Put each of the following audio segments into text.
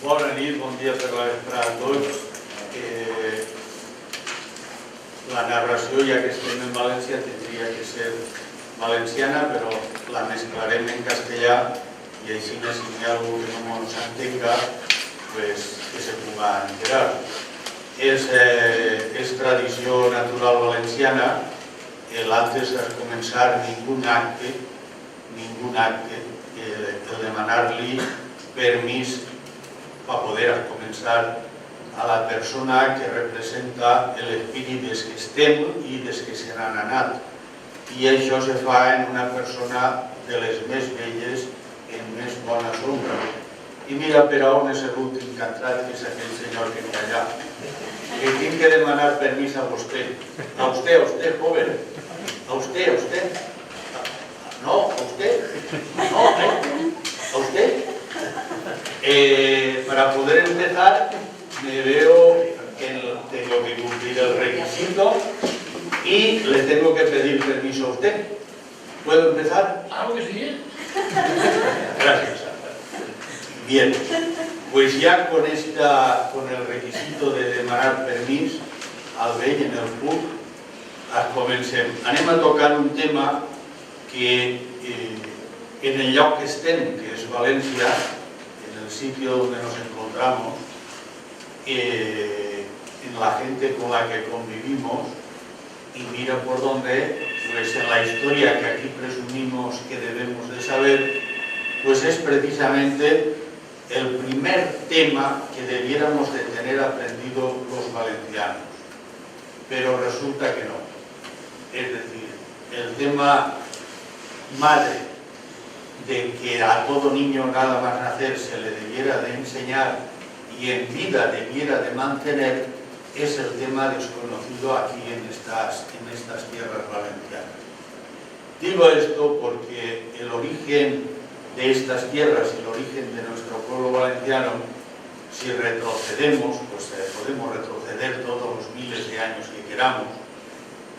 Bona nit, bon dia per la vesprada a tots. La narració, ja que estem en València, tindria que ser valenciana, però la mesclarem en castellà i així, si hi ha algú que no s'entenga, pues que se puga enterar. És tradició natural valenciana el antes de començar ningún acte, el demanar-li permís per poder començar a la persona que representa l'espírit des que estem i des que se n'han anat. I això se fa en una persona de les més velles, en més bona sombra. I mira per on és l'últim que ha entrat, que és aquell senyor que n'hi ha allà. Que tinc que demanar permís a vostè. A usted, joven. A usted. No, a usted. No, a usted. Para poder empezar, me veo que tengo que cumplir el requisito y le tengo que pedir permiso a usted. ¿Puedo empezar? Claro que sí. Gracias. Bien, pues ya con el requisito de demanar permiso al vell en el pub, comencem. Anem a tocar un tema que en el lloc que estem, que és València, en el sitio donde nos encontramos, en la gente con la que convivimos, y mira por dónde, pues en la historia que aquí presumimos que debemos de saber, pues es precisamente el primer tema que debiéramos de tener aprendido los valencianos. Pero resulta que no. Es decir, el tema madre, de que a todo niño nada más nacer se le debiera de enseñar y en vida debiera de mantener, es el tema desconocido aquí en estas tierras valencianas. Digo esto porque el origen de estas tierras y el origen de nuestro pueblo valenciano, si retrocedemos, pues podemos retroceder todos los miles de años que queramos,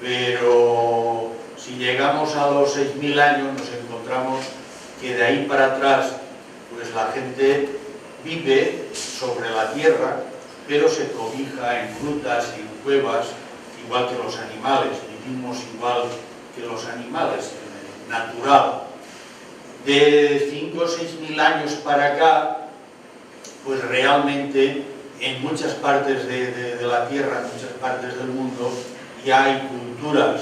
pero si llegamos a los 6000 años nos encontramos que de ahí para atrás pues la gente vive sobre la tierra, pero se cobija en grutas y en cuevas, igual que los animales, vivimos igual que los animales, natural. De 5 o 6.000 años para acá, pues realmente en muchas partes de la tierra, en muchas partes del mundo, ya hay culturas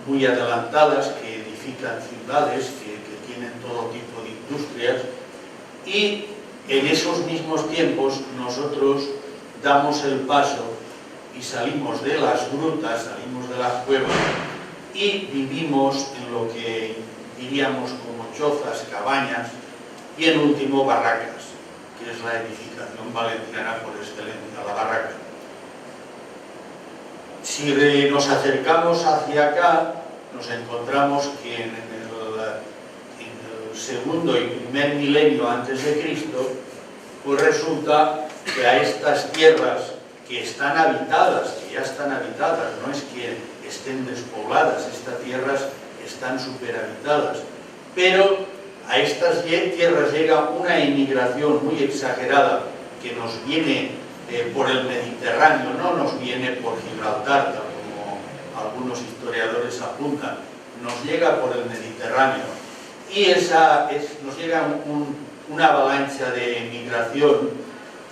muy adelantadas que edifican ciudades, que tienen todo tipo de industrias, y en esos mismos tiempos nosotros damos el paso y salimos de las grutas, salimos de las cuevas y vivimos en lo que diríamos como chozas, cabañas y en último barracas, que es la edificación valenciana por excelencia, la barraca. Si nos acercamos hacia acá, nos encontramos que en el segundo y primer milenio antes de Cristo, pues resulta que a estas tierras que están habitadas, que ya están habitadas, no es que estén despobladas, estas tierras están superhabitadas, pero a estas tierras llega una inmigración muy exagerada que nos viene por el Mediterráneo, no nos viene por Gibraltar, como algunos historiadores apuntan, nos llega por el Mediterráneo y nos llega una avalancha de migración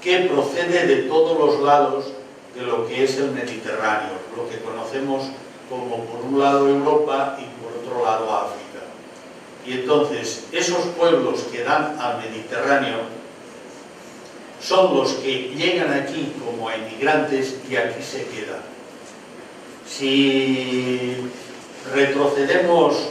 que procede de todos los lados de lo que es el Mediterráneo, lo que conocemos como por un lado Europa y por otro lado África. Y entonces esos pueblos que dan al Mediterráneo son los que llegan aquí como emigrantes y aquí se quedan. Si retrocedemos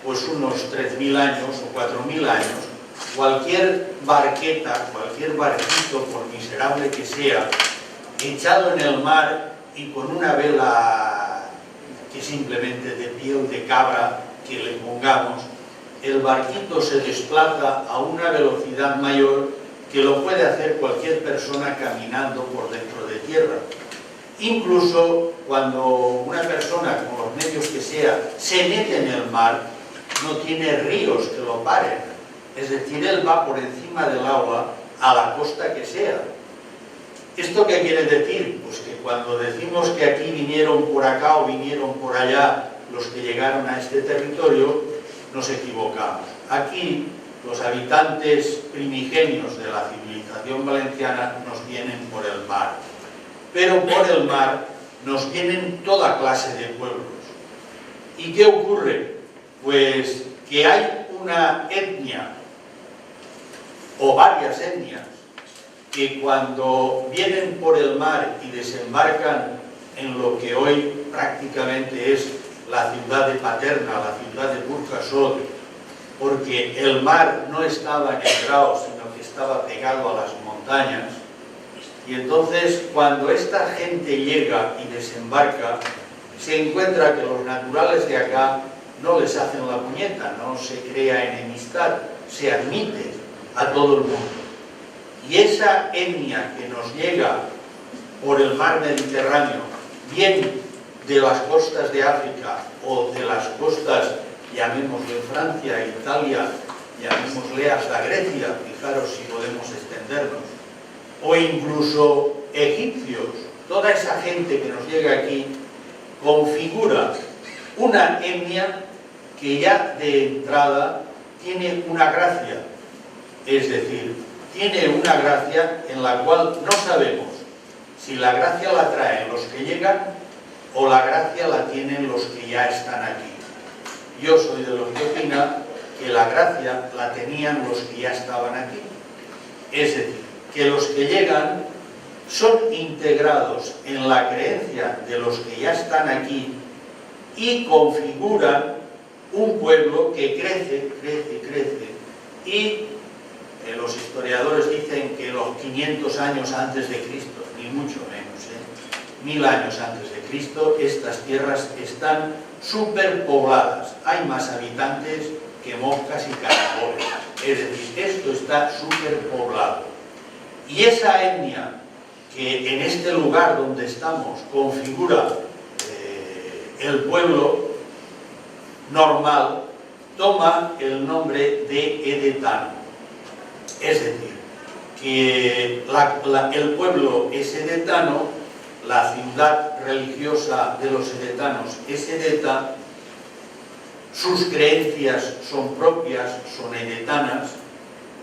pues unos 3000 años o 4000 años, cualquier barqueta, cualquier barquito, por miserable que sea, echado en el mar y con una vela que simplemente de piel de cabra que le pongamos, el barquito se desplaza a una velocidad mayor que lo puede hacer cualquier persona caminando por dentro de tierra. Incluso cuando una persona, con los medios que sea, se mete en el mar, no tiene ríos que lo paren. Es decir, él va por encima del agua a la costa que sea. ¿Esto qué quiere decir? Pues que cuando decimos que aquí vinieron por acá o vinieron por allá los que llegaron a este territorio, nos equivocamos. Aquí los habitantes primigenios de la civilización valenciana nos vienen por el mar, pero por el mar nos vienen toda clase de pueblos. ¿Y qué ocurre? Pues que hay una etnia o varias etnias que cuando vienen por el mar y desembarcan en lo que hoy prácticamente es la ciudad de Paterna, la ciudad de Burjasot, porque el mar no estaba en el Grao, sino que estaba pegado a las montañas, y entonces cuando esta gente llega y desembarca, se encuentra que los naturales de acá no les hacen la puñeta, no se crea enemistad, se admite a todo el mundo. Y esa etnia que nos llega por el mar Mediterráneo, bien de las costas de África o de las costas, llamémosle Francia, Italia, llamémosle hasta Grecia, fijaros si podemos extendernos, o incluso egipcios, toda esa gente que nos llega aquí configura una etnia que ya de entrada tiene una gracia, es decir, tiene una gracia en la cual no sabemos si la gracia la traen los que llegan o la gracia la tienen los que ya están aquí. Yo soy de los que opina que la gracia la tenían los que ya estaban aquí. Es decir, que los que llegan son integrados en la creencia de los que ya están aquí y configuran un pueblo que crece, crece, crece, y los historiadores dicen que los 500 años antes de Cristo, ni mucho menos, 1000 años antes de Cristo, estas tierras están superpobladas. Hay más habitantes que moscas y caracoles. Es decir, esto está superpoblado. Y esa etnia que en este lugar donde estamos configura el pueblo normal, toma el nombre de edetano. Es decir, que el pueblo es edetano, la ciudad religiosa de los edetanos es edeta, sus creencias son propias, son edetanas,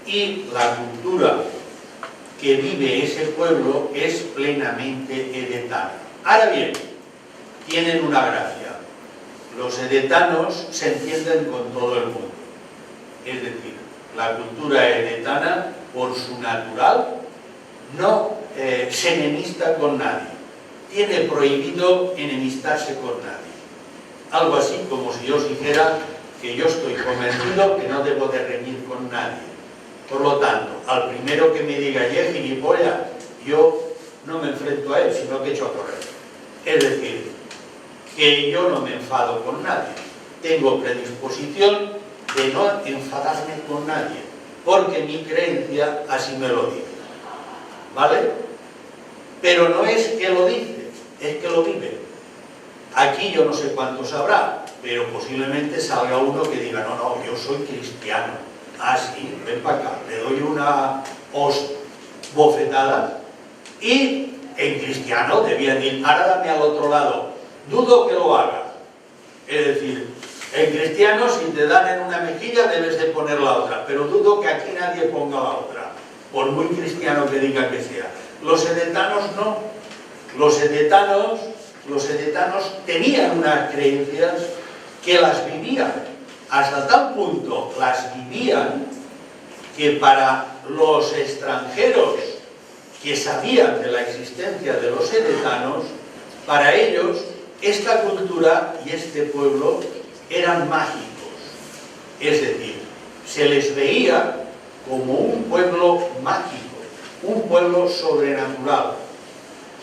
y la cultura que vive ese pueblo es plenamente edetana. Ahora bien, tienen una gracia. Los edetanos se entienden con todo el mundo. Es decir, la cultura edetana, por su natural, no se enemista con nadie. Tiene prohibido enemistarse con nadie. Algo así como si yo os dijera que yo estoy convencido que no debo de reñir con nadie. Por lo tanto, al primero que me diga "ye gilipollas", yo no me enfrento a él, sino que echo a correr. Es decir, que yo no me enfado con nadie. Tengo predisposición de no enfadarme con nadie, porque mi creencia así me lo dice. ¿Vale? Pero no es que lo dice, es que lo vive. Aquí yo no sé cuántos habrá, pero posiblemente salga uno que diga "no, no, yo soy cristiano". Ah, sí, ven para acá, le doy una bofetada, y en cristiano debía decir "ahora dame al otro lado". Dudo que lo haga. Es decir, en cristiano si te dan en una mejilla debes de poner la otra, pero dudo que aquí nadie ponga la otra, por muy cristiano que diga que sea. Los edetanos no. Los edetanos tenían unas creencias que las vivían. Hasta tal punto las vivían que para los extranjeros que sabían de la existencia de los edetanos, para ellos esta cultura y este pueblo eran mágicos. Es decir, se les veía como un pueblo mágico, un pueblo sobrenatural.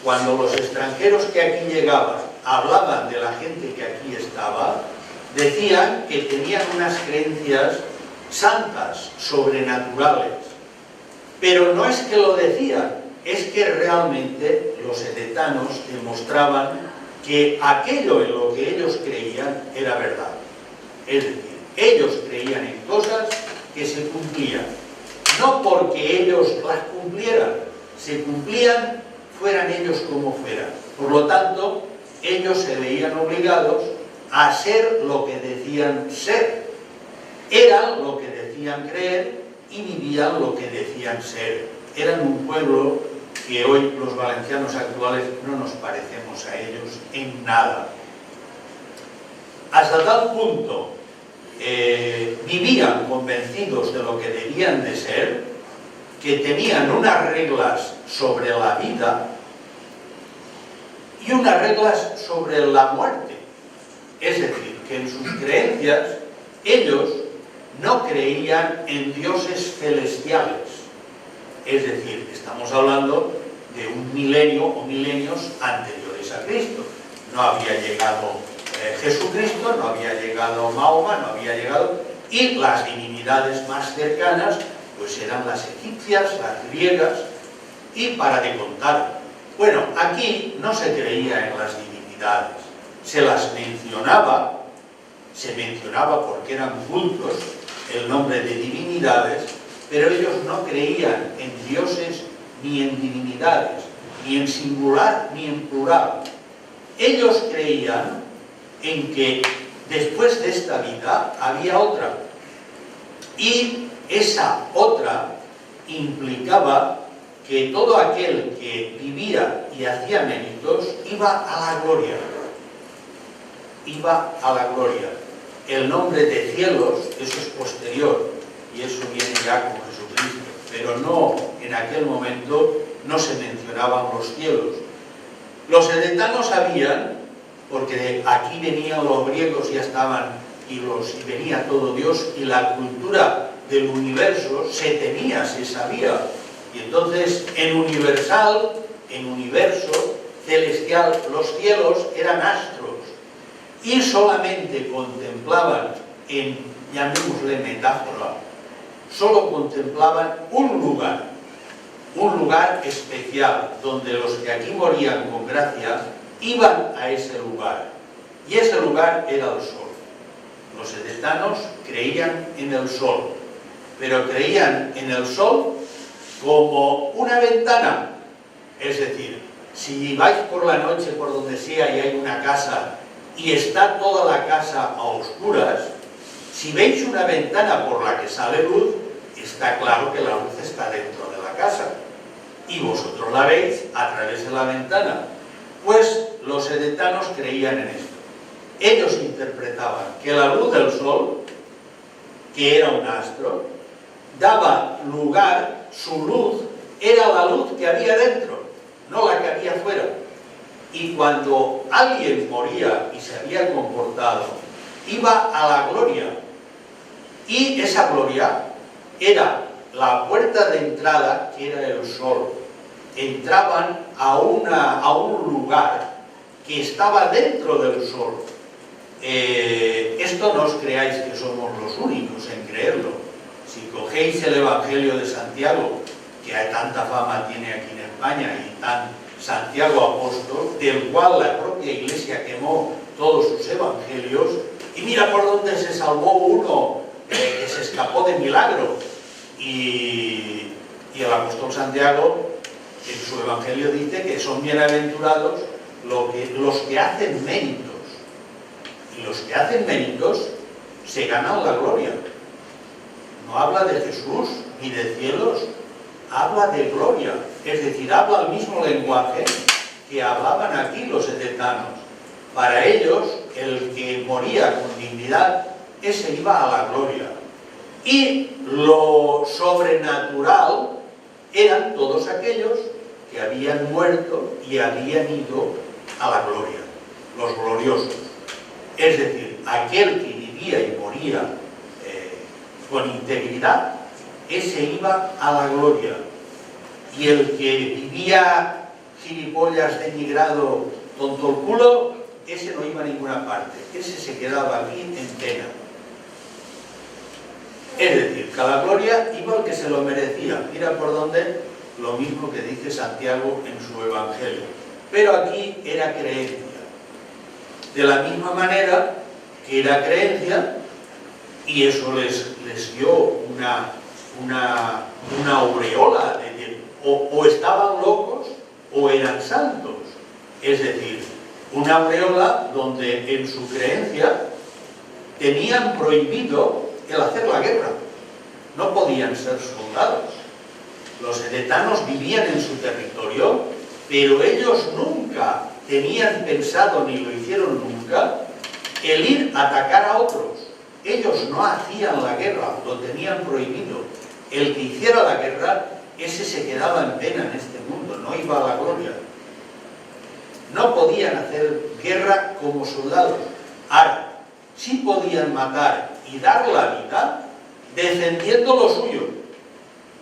Cuando los extranjeros que aquí llegaban hablaban de la gente que aquí estaba, decían que tenían unas creencias santas, sobrenaturales. Pero no es que lo decían, es que realmente los edetanos demostraban que aquello en lo que ellos creían era verdad. Es decir, ellos creían en cosas que se cumplían, no porque ellos las se cumplían fueran ellos como fueran. Por lo tanto, ellos se veían obligados a ser lo que decían ser. Eran lo que decían creer y vivían lo que decían ser. Eran un pueblo que hoy los valencianos actuales no nos parecemos a ellos en nada. Hasta tal punto vivían convencidos de lo que debían de ser, que tenían unas reglas sobre la vida y unas reglas sobre la muerte. Es decir, que en sus creencias ellos no creían en dioses celestiales. Es decir, estamos hablando de un milenio o milenios anteriores a Cristo. No había llegado Jesucristo, no había llegado Mahoma, no había llegado... Y las divinidades más cercanas pues eran las egipcias, las griegas, y para de contar. Bueno, aquí no se creía en las divinidades, se las mencionaba, se mencionaba porque eran cultos el nombre de divinidades, pero ellos no creían en dioses ni en divinidades, ni en singular ni en plural. Ellos creían en que después de esta vida había otra, y esa otra implicaba que todo aquel que vivía y hacía méritos iba a la gloria. Iba a la gloria. El nombre de cielos, eso es posterior, y eso viene ya con Jesucristo, pero no, en aquel momento no se mencionaban los cielos. Los edetanos sabían, porque aquí venían los griegos, ya estaban, y venía todo Dios, y la cultura del universo se tenía, se sabía. Y entonces en universal, en universo celestial, los cielos eran astros, y solamente contemplaban, en, llamémosle metáfora, solo contemplaban un lugar especial, donde los que aquí morían con gracia iban a ese lugar, y ese lugar era el sol. Los edetanos creían en el sol, pero creían en el sol como una ventana. Es decir, si vais por la noche por donde sea y hay una casa y está toda la casa a oscuras, si veis una ventana por la que sale luz, está claro que la luz está dentro de la casa y vosotros la veis a través de la ventana. Pues los edetanos creían en esto. Ellos interpretaban que la luz del sol, que era un astro, daba lugar, su luz era la luz que había dentro, no la que había fuera. Y cuando alguien moría y se había comportado, iba a la gloria. Y esa gloria era la puerta de entrada, que era el sol. Entraban a un lugar que estaba dentro del sol. Esto no os creáis que somos los únicos en creerlo. Si cogéis el Evangelio de Santiago, que tanta fama tiene aquí en España, y tan Santiago apóstol, del cual la propia Iglesia quemó todos sus evangelios, y mira por dónde se salvó uno que se escapó de milagro. Y el apóstol Santiago en su evangelio dice que son bienaventurados los que hacen méritos. Y los que hacen méritos se ganan la gloria. No habla de Jesús ni de cielos, habla de gloria. Es decir, habla el mismo lenguaje que hablaban aquí los edetanos. Para ellos, el que moría con dignidad, ese iba a la gloria. Y lo sobrenatural eran todos aquellos que habían muerto y habían ido a la gloria, los gloriosos. Es decir, aquel que vivía y moría con integridad, ese iba a la gloria. Y el que vivía gilipollas, denigrado, tonto el culo, ese no iba a ninguna parte, ese se quedaba aquí en pena. Es decir, que a la gloria iba el que se lo merecía. Mira por dónde, lo mismo que dice Santiago en su evangelio. Pero aquí era creencia. De la misma manera que era creencia, y eso les dio una aureola o estaban locos o eran santos. Es decir, una aureola donde en su creencia tenían prohibido el hacer la guerra. No podían ser soldados. Los edetanos vivían en su territorio, pero ellos nunca tenían pensado, ni lo hicieron nunca, el ir a atacar a otros. Ellos no hacían la guerra, lo tenían prohibido. El que hiciera la guerra, ese se quedaba en pena en este mundo, no iba a la gloria. No podían hacer guerra como soldados. Ahora, sí podían matar y dar la vida defendiendo lo suyo,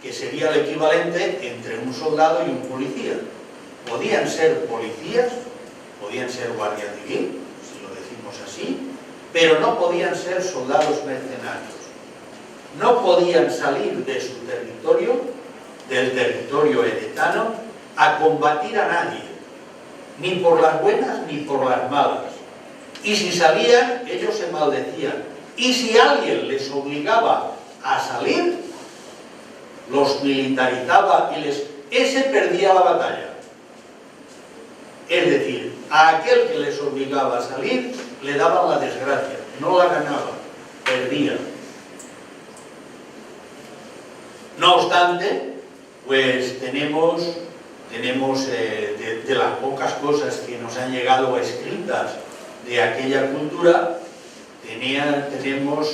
que sería el equivalente entre un soldado y un policía. Podían ser policías, podían ser guardia civil, si lo decimos así, pero no podían ser soldados mercenarios. No podían salir de su territorio, del territorio edetano, a combatir a nadie, ni por las buenas ni por las malas. Y si salían, ellos se maldecían. Y si alguien les obligaba a salir, los militarizaba y ese perdía la batalla. Es decir, a aquel que les obligaba a salir, le daban la desgracia, no la ganaba, perdía. No obstante, pues tenemos de las pocas cosas que nos han llegado escritas de aquella cultura, tenemos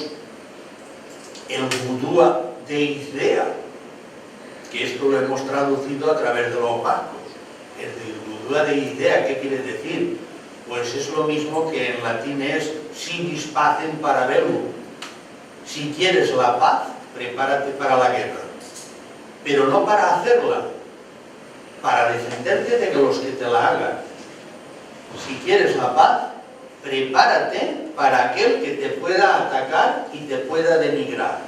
el vudú de Izdea, que esto lo hemos traducido a través de los vascos. El vudú de Izdea, ¿qué quiere decir? Pues es lo mismo que en latín es si vis pacem para bellum. Si quieres la paz, prepárate para la guerra. Pero no para hacerla, para defenderte de los que te la hagan. Si quieres la paz, prepárate para aquel que te pueda atacar y te pueda denigrar.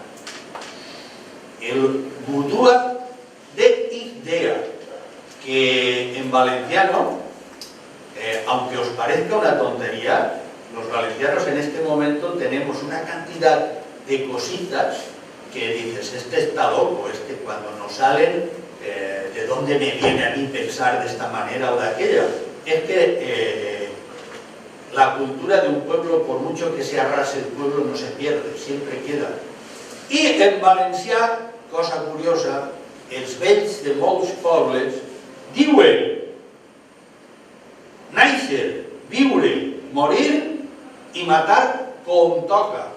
El vudú de Izdea, que en valenciano, aunque os parezca una tontería, los valencianos en este momento tenemos una cantidad de cositas que dices, este está loco, este cuando nos salen, ¿de dónde me viene a mí pensar de esta manera o de aquella? Es que la cultura de un pueblo, por mucho que se arrase el pueblo, no se pierde, siempre queda. I en valencià, cosa curiosa, els vells de molts pobles diuen néixer, viure, morir i matar com toca.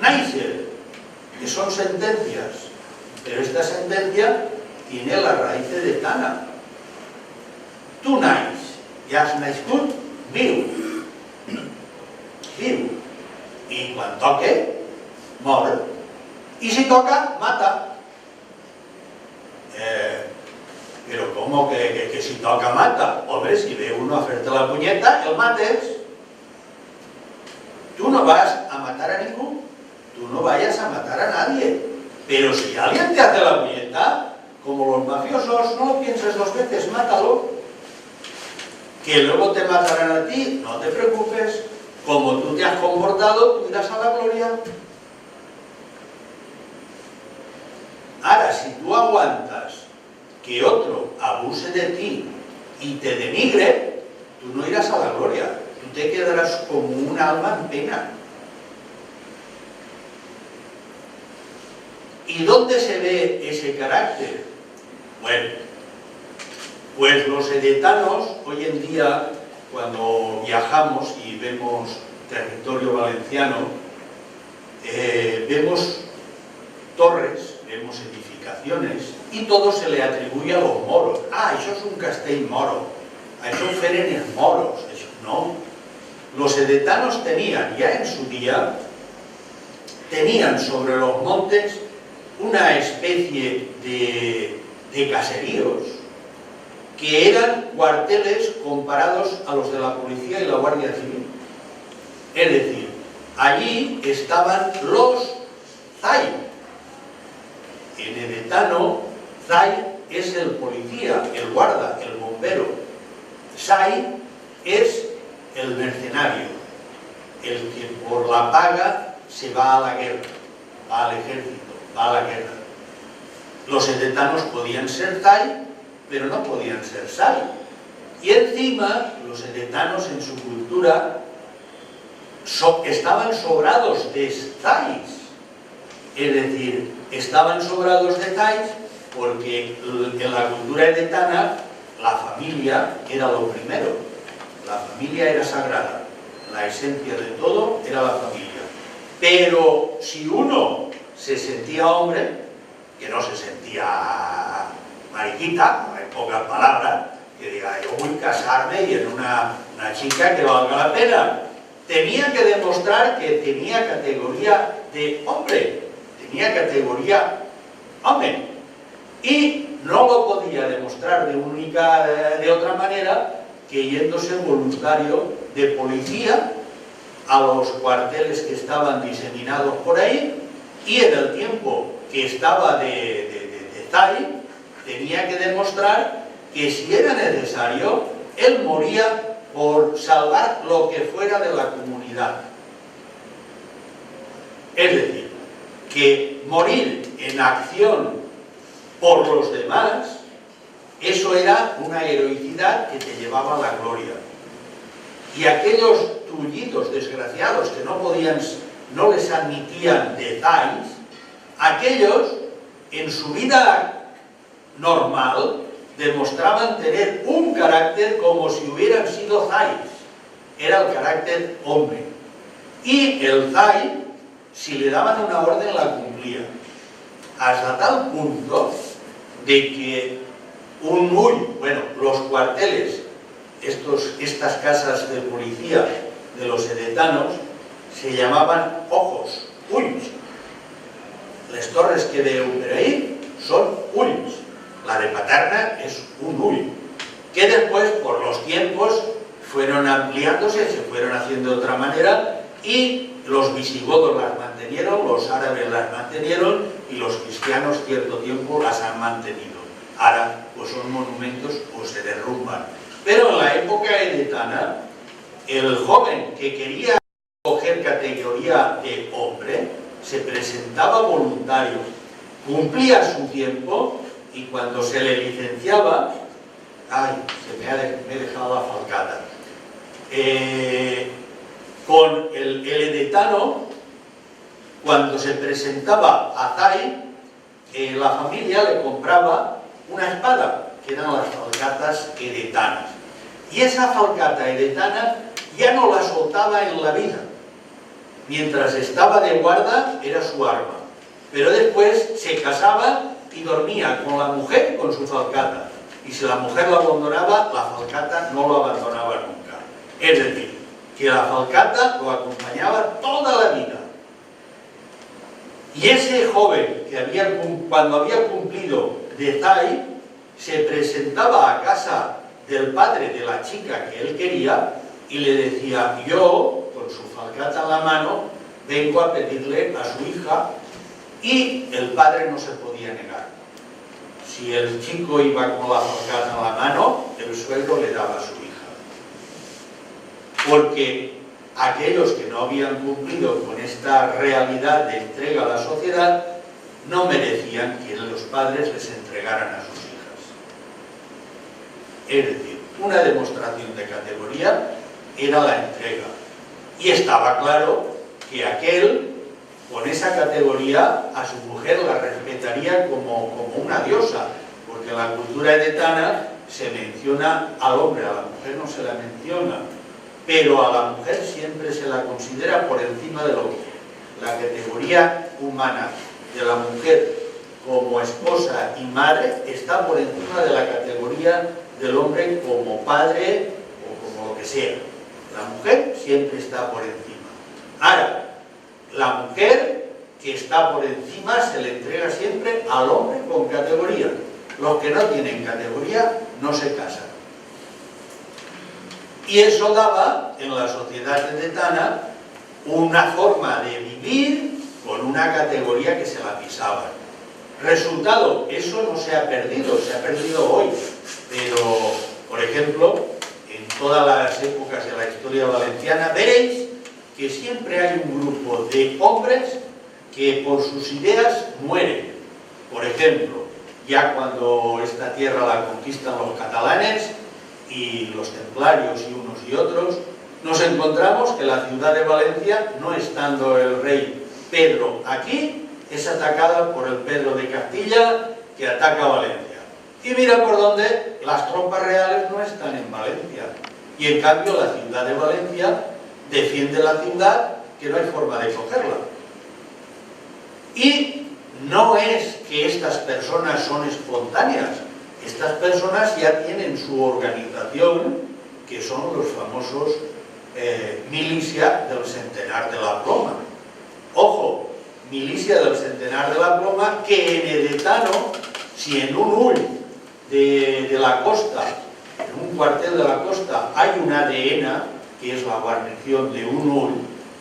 Néixer, que son sentencias, pero esta sentencia tiene la raíz edetana. Tu naix, ja has nascut, viu. Viu. I quan toque, mor. I si toca, mata. Pero ¿cómo que si toca, mata? Hombre, si ve uno a hacerte la puñeta, el mates. Tú no vas a matar a ningún. Tú no vayas a matar a nadie. Pero si alguien te hace la puñeta, como los mafiosos, no lo pienses dos veces, mátalo. Que luego te matarán a ti, no te preocupes. Como tú te has comportado, tú irás a la gloria. Ahora, si tú aguantas que otro abuse de ti y te denigre, tú no irás a la gloria. Tú te quedarás como un alma en pena. ¿Y dónde se ve ese carácter? Bueno, pues los edetanos, hoy en día, cuando viajamos y vemos territorio valenciano, vemos torres, vemos edificaciones, y todo se le atribuye a los moros. Ah, eso es un castell moro, eso feren els moros, eso no. Los edetanos tenían, ya en su día, tenían sobre los montes una especie de caseríos, que eran cuarteles comparados a los de la policía y la guardia civil. Es decir, allí estaban los zay. En edetano, zay es el policía, el guarda, el bombero. Zay es el mercenario, el que por la paga se va a la guerra. va al ejército, va a la guerra. Los edetanos podían ser thai, pero no podían ser sai. Y encima, los edetanos en su cultura estaban sobrados de thais. Es decir, estaban sobrados de thais porque en la cultura edetana la familia era lo primero. La familia era sagrada. La esencia de todo era la familia. Pero si uno se sentía hombre, que no se sentía mariquita, en pocas palabras, que diga, yo voy a casarme y en una chica que valga la pena, tenía que demostrar que tenía categoría de hombre, tenía categoría hombre, y no lo podía demostrar de otra manera que yéndose voluntario de policía a los cuarteles que estaban diseminados por ahí, y en el tiempo que estaba de thai, tenía que demostrar que si era necesario, él moría por salvar lo que fuera de la comunidad. Es decir, que morir en acción por los demás, eso era una heroicidad que te llevaba a la gloria. Y aquellos tullidos desgraciados que no les admitían de thais, aquellos en su vida normal demostraban tener un carácter como si hubieran sido thais. Era el carácter hombre. Y el thai, si le daban una orden, la cumplía. Hasta tal punto de que los cuarteles, estas casas de policía de los edetanos, se llamaban ojos, ulls. Las torres que veu per ahí son ulls. La de Paterna es un ull, que después, por los tiempos, fueron ampliándose, se fueron haciendo de otra manera, y los visigodos las mantenieron, los árabes las mantenieron, y los cristianos cierto tiempo las han mantenido. Ahora, pues son monumentos o se derrumban. Pero en la época edetana, el joven que quería coger categoría de hombre, se presentaba voluntario, cumplía su tiempo, y cuando se le licenciaba, me he dejado la falcata, con el edetano, cuando se presentaba a thai, la familia le compraba una espada, que eran las falcatas edetanas. Y esa falcata edetana ya no la soltaba en la vida. Mientras estaba de guarda, era su arma. Pero después se casaba y dormía con la mujer y con su falcata. Y si la mujer lo abandonaba, la falcata no lo abandonaba nunca. Es decir, que la falcata lo acompañaba toda la vida. Y ese joven, cuando había cumplido de thai, se presentaba a casa del padre de la chica que él quería y le decía, yo, con su falcata en la mano, vengo a pedirle a su hija, y el padre no se podía negar. Si el chico iba con la falcata en la mano, el suegro le daba a su hija. Porque aquellos que no habían cumplido con esta realidad de entrega a la sociedad, no merecían que los padres les entregaran a sus hijas. Es decir, una demostración de categoría era la entrega. Y estaba claro que aquel, con esa categoría, a su mujer la respetaría como una diosa, porque en la cultura edetana se menciona al hombre, a la mujer no se la menciona, pero a la mujer siempre se la considera por encima del hombre. La categoría humana de la mujer como esposa y madre está por encima de la categoría del hombre como padre o como lo que sea. La mujer siempre está por encima. Ahora, la mujer que está por encima se le entrega siempre al hombre con categoría. Los que no tienen categoría no se casan. Y eso daba en la sociedad edetana una forma de vivir con una categoría que se la pisaba. Resultado, eso no se ha perdido hoy. Pero, por ejemplo, en todas las épocas de la historia valenciana, veréis que siempre hay un grupo de hombres que por sus ideas muere. Por ejemplo, ya cuando esta tierra la conquistan los catalanes y los templarios y unos y otros, nos encontramos que la ciudad de Valencia, no estando el rey Pedro aquí, es atacada por el Pedro de Castilla, que ataca Valencia. Y mira por dónde las tropas reales no están en Valencia. Y en cambio la ciudad de Valencia defiende la ciudad, que no hay forma de cogerla. Y no es que estas personas son espontáneas. Estas personas ya tienen su organización, que son los famosos milicia del Centenar de la Ploma. Ojo, milicia del Centenar de la Ploma, que en Edetano, si en un ull de la costa, en un cuartel de la costa, hay una dehena, que es la guarnición de un ull,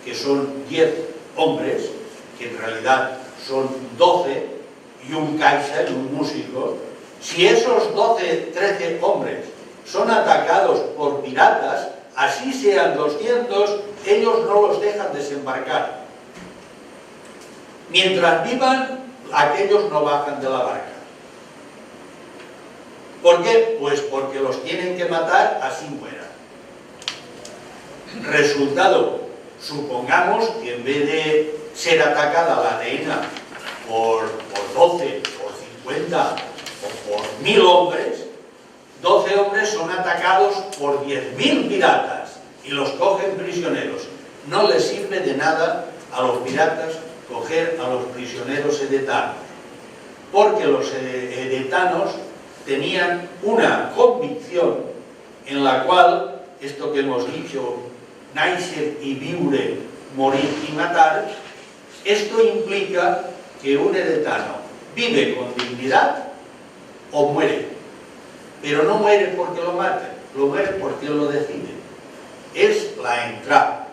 que son 10 hombres, que en realidad son 12, y un caixa y un músico. Si esos 12, 13 hombres son atacados por piratas, así sean 200, ellos no los dejan desembarcar. Mientras vivan, aquellos no bajan de la barca. ¿Por qué? Pues porque los tienen que matar, así mueran. Resultado, supongamos que en vez de ser atacada la dehena por 12, por 50 o por 1000 hombres, 12 hombres son atacados por 10.000 piratas y los cogen prisioneros. No les sirve de nada a los piratas coger a los prisioneros edetanos, porque los edetanos tenían una convicción en la cual, esto que hemos dicho, naixer y viure, morir y matar, esto implica que un edetano vive con dignidad o muere, pero no muere porque lo maten, lo muere porque él lo decide. Es la entrada,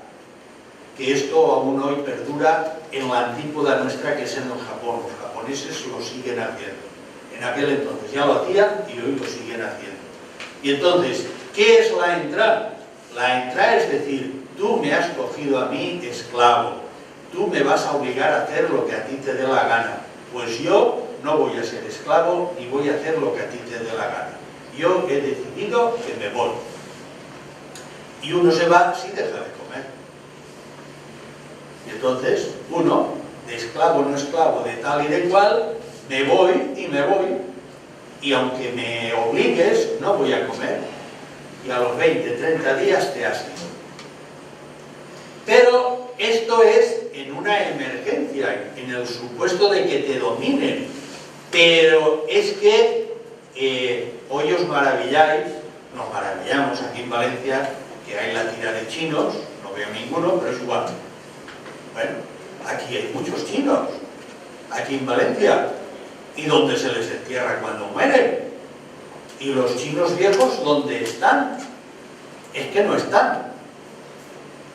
que esto aún hoy perdura en la antípoda nuestra, que es en el Japón. Los japoneses lo siguen haciendo. En aquel entonces ya lo hacían y hoy lo siguen haciendo. Y entonces, ¿qué es la entrada? La entrada es decir, tú me has cogido a mí esclavo, tú me vas a obligar a hacer lo que a ti te dé la gana. Pues yo no voy a ser esclavo ni voy a hacer lo que a ti te dé la gana. Yo he decidido que me voy. Y uno se va si deja de comer. Y entonces, uno, de esclavo no esclavo, de tal y de cual, me voy, y aunque me obligues, no voy a comer. Y a los 20, 30 días te has ido. Pero esto es en una emergencia, en el supuesto de que te dominen. Pero es que hoy os maravilláis, nos maravillamos aquí en Valencia, que hay la tira de chinos, no veo ninguno, pero es igual. Bueno, aquí hay muchos chinos, aquí en Valencia, y donde se les entierra cuando mueren. Y los chinos viejos, ¿dónde están? Es que no están.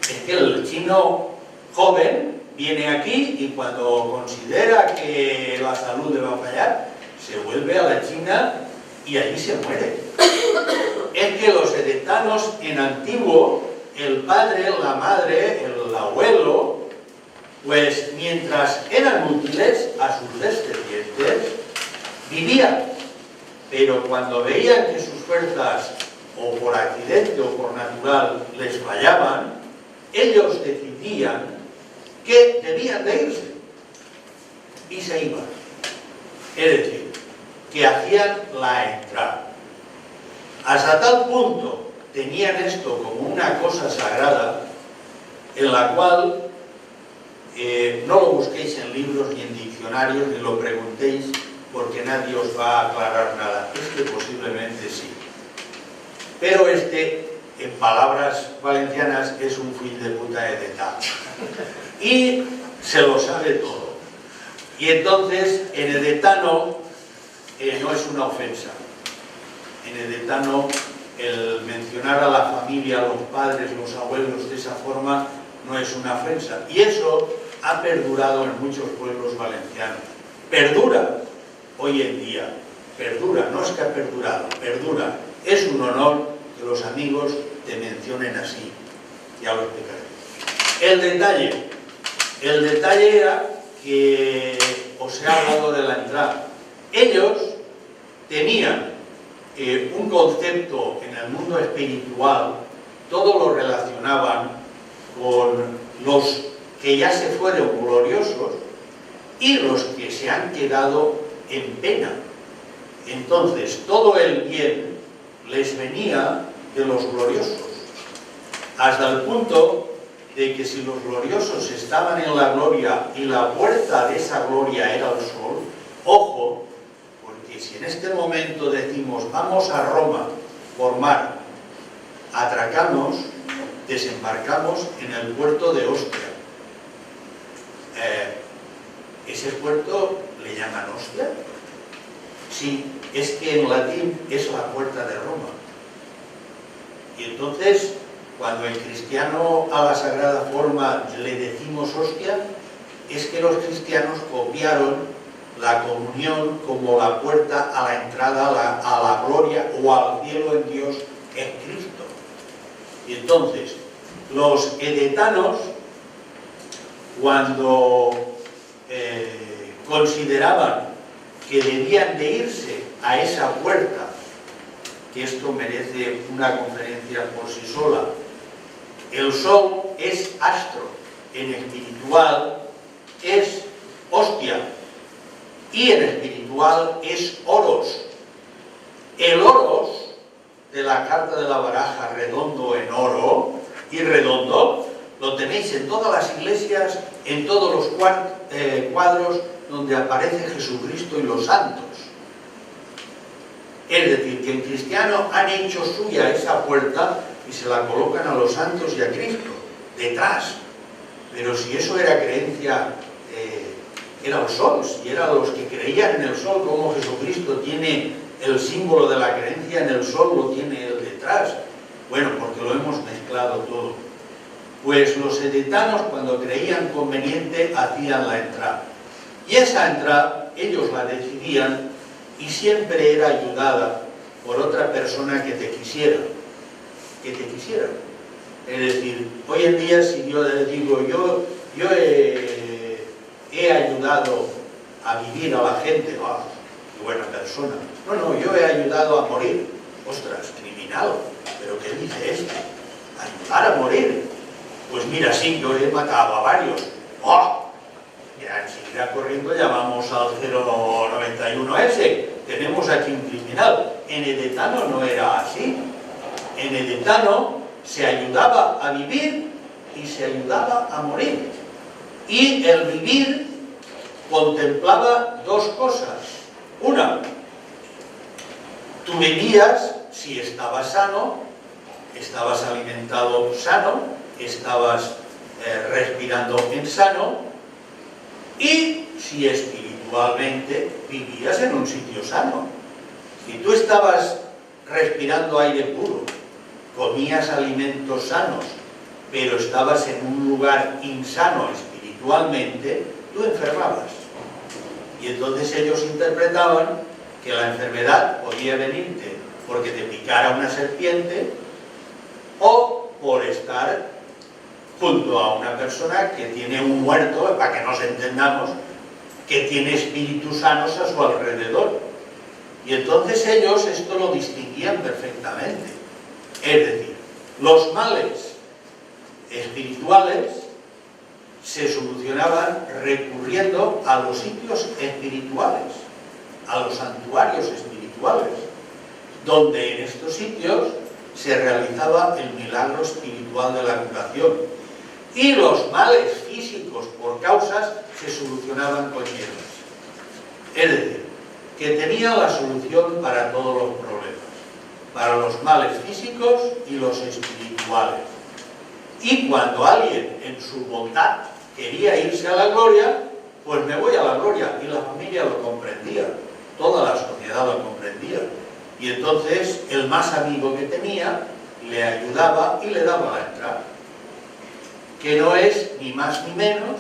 Es que el chino joven viene aquí y cuando considera que la salud le va a fallar, se vuelve a la China y allí se muere. Es que los edetanos en antiguo, el padre, la madre, el abuelo, pues mientras eran útiles a sus descendientes, vivían. Pero cuando veían que sus fuerzas, o por accidente o por natural, les fallaban, ellos decidían que debían de irse. Y se iban. Es decir, que hacían la entrada. Hasta tal punto tenían esto como una cosa sagrada, en la cual no lo busquéis en libros ni en diccionarios, ni lo preguntéis, porque nadie os va a aclarar nada. Posiblemente sí. Pero en palabras valencianas, es un fill de puta de tal. Y se lo sabe todo. Y entonces, en edetano, no es una ofensa. En edetano, el mencionar a la familia, a los padres, los abuelos de esa forma, no es una ofensa. Y eso ha perdurado en muchos pueblos valencianos. Perdura hoy en día. Perdura, no es que ha perdurado, perdura. Es un honor que los amigos te mencionen así. Ya lo explicaré. El detalle era que os he hablado de la entrada. Ellos tenían un concepto en el mundo espiritual, todo lo relacionaban con los que ya se fueron gloriosos y los que se han quedado en pena. Entonces, todo el bien les venía de los gloriosos, hasta el punto de que si los gloriosos estaban en la gloria y la puerta de esa gloria era el sol, ojo, porque si en este momento decimos vamos a Roma por mar, atracamos, desembarcamos en el puerto de Ostia. ¿Ese puerto le llaman Ostia? Sí, es que en latín es la puerta de Roma. Y entonces, cuando el cristiano a la Sagrada Forma le decimos hostia, es que los cristianos copiaron la comunión como la puerta a la entrada a la gloria o al cielo en Dios en Cristo. Y entonces, los edetanos, cuando consideraban que debían de irse a esa puerta, que esto merece una conferencia por sí sola, el sol es astro, en espiritual es hostia y en espiritual es oros. El oros de la carta de la baraja redondo en oro y redondo lo tenéis en todas las iglesias, en todos los cuadros donde aparece Jesucristo y los santos. Es decir, que en cristiano han hecho suya esa puerta y se la colocan a los santos y a Cristo, detrás. Pero si eso era creencia, era el sol, si eran los que creían en el sol, como Jesucristo tiene el símbolo de la creencia en el sol, lo tiene él detrás. Bueno, porque lo hemos mezclado todo. Pues los edetanos, cuando creían conveniente, hacían la entrada. Y esa entrada, ellos la decidían y siempre era ayudada por otra persona que te quisiera. Es decir, hoy en día si yo le digo, yo he ayudado a vivir a la gente, qué buena persona. No, yo he ayudado a morir. Ostras, criminal, ¿pero qué dice esto? ¿Ayudar a morir? Pues mira, sí, yo he matado a varios. Ya enseguida corriendo llamamos al 091S. Tenemos aquí un criminal. En edetano no era así. En edetano se ayudaba a vivir y se ayudaba a morir. Y el vivir contemplaba dos cosas. Una, tú vivías si estabas sano, estabas alimentado sano, estabas respirando en sano, y si espiritualmente vivías en un sitio sano. Si tú estabas respirando aire puro, comías alimentos sanos, pero estabas en un lugar insano espiritualmente, tú enfermabas. Y entonces ellos interpretaban que la enfermedad podía venirte porque te picara una serpiente o por estar junto a una persona que tiene un muerto, para que nos entendamos, que tiene espíritus sanos a su alrededor. Y entonces ellos esto lo distinguían perfectamente. Es decir, los males espirituales se solucionaban recurriendo a los sitios espirituales, a los santuarios espirituales, donde en estos sitios se realizaba el milagro espiritual de la curación. Y los males físicos por causas se solucionaban con hierbas. Es decir, que tenía la solución para todos los problemas, para los males físicos y los espirituales. Y cuando alguien en su bondad quería irse a la gloria, pues me voy a la gloria. Y la familia lo comprendía, toda la sociedad lo comprendía. Y entonces el más amigo que tenía le ayudaba y le daba la entrada. Que no es ni más ni menos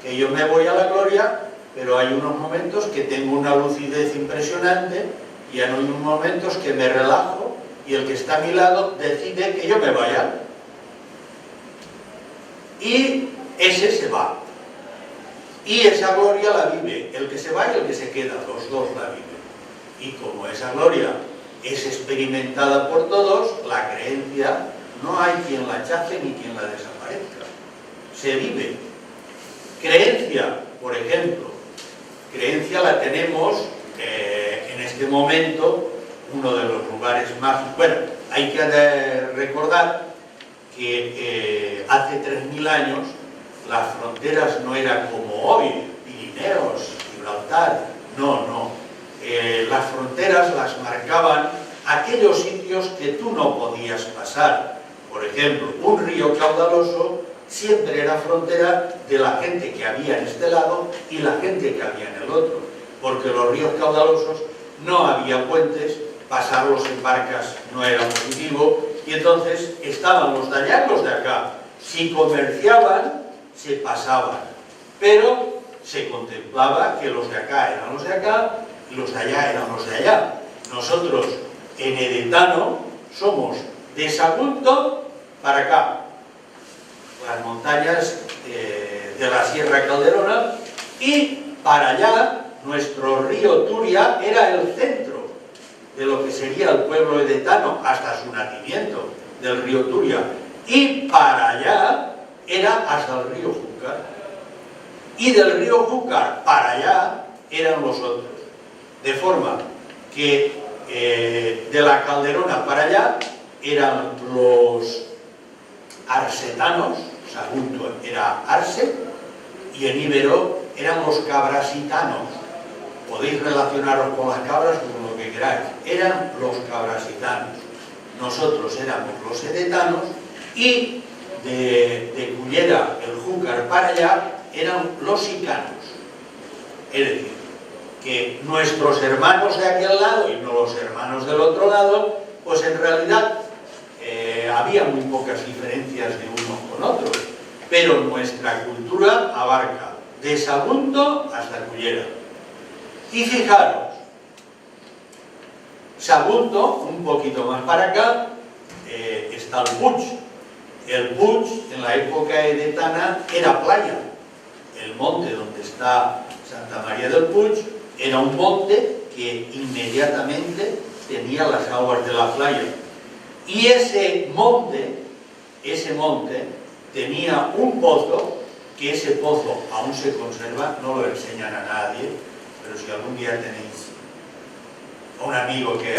que yo me voy a la gloria, pero hay unos momentos que tengo una lucidez impresionante y hay unos momentos que me relajo y el que está a mi lado decide que yo me vaya. Y ese se va. Y esa gloria la vive el que se va y el que se queda, los dos la viven. Y como esa gloria es experimentada por todos, la creencia no hay quien la chafe ni quien la desaparezca. Se vive. Creencia, por ejemplo, creencia la tenemos en este momento, uno de los lugares más... Bueno, hay que recordar que hace 3000 años las fronteras no eran como hoy, Pirineos, Gibraltar, no. Las fronteras las marcaban aquellos sitios que tú no podías pasar. Por ejemplo, un río caudaloso siempre era frontera de la gente que había en este lado y la gente que había en el otro, porque los ríos caudalosos no había puentes, pasarlos en barcas no era positivo, y entonces estaban los de allá y los de acá. Si comerciaban, se pasaban, pero se contemplaba que los de acá eran los de acá y los de allá eran los de allá. Nosotros en Edetano somos de Sagunto para acá, las montañas de la Sierra Calderona, y para allá nuestro río Turia era el centro de lo que sería el pueblo edetano hasta su nacimiento, del río Turia, y para allá era hasta el río Júcar, y del río Júcar para allá eran los otros, de forma que de la Calderona para allá eran los arsetanos, Sagunto era Arse, y en íbero eran los cabrasitanos. Podéis relacionaros con las cabras con lo que queráis, eran los cabrasitanos. Nosotros éramos los edetanos, y de Cullera, el Júcar para allá, eran los sicanos. Es decir, que nuestros hermanos de aquel lado y no los hermanos del otro lado, pues en realidad había muy pocas diferencias de unos con otros, pero nuestra cultura abarca de Sagunto hasta Cullera. Y fijaros, Sagunto, un poquito más para acá, está el Puig. El Puig, en la época edetana, era playa. El monte donde está Santa María del Puig era un monte que inmediatamente tenía las aguas de la playa. Y ese monte tenía un pozo, que ese pozo aún se conserva, no lo enseñan a nadie, pero si algún día tenéis a un amigo que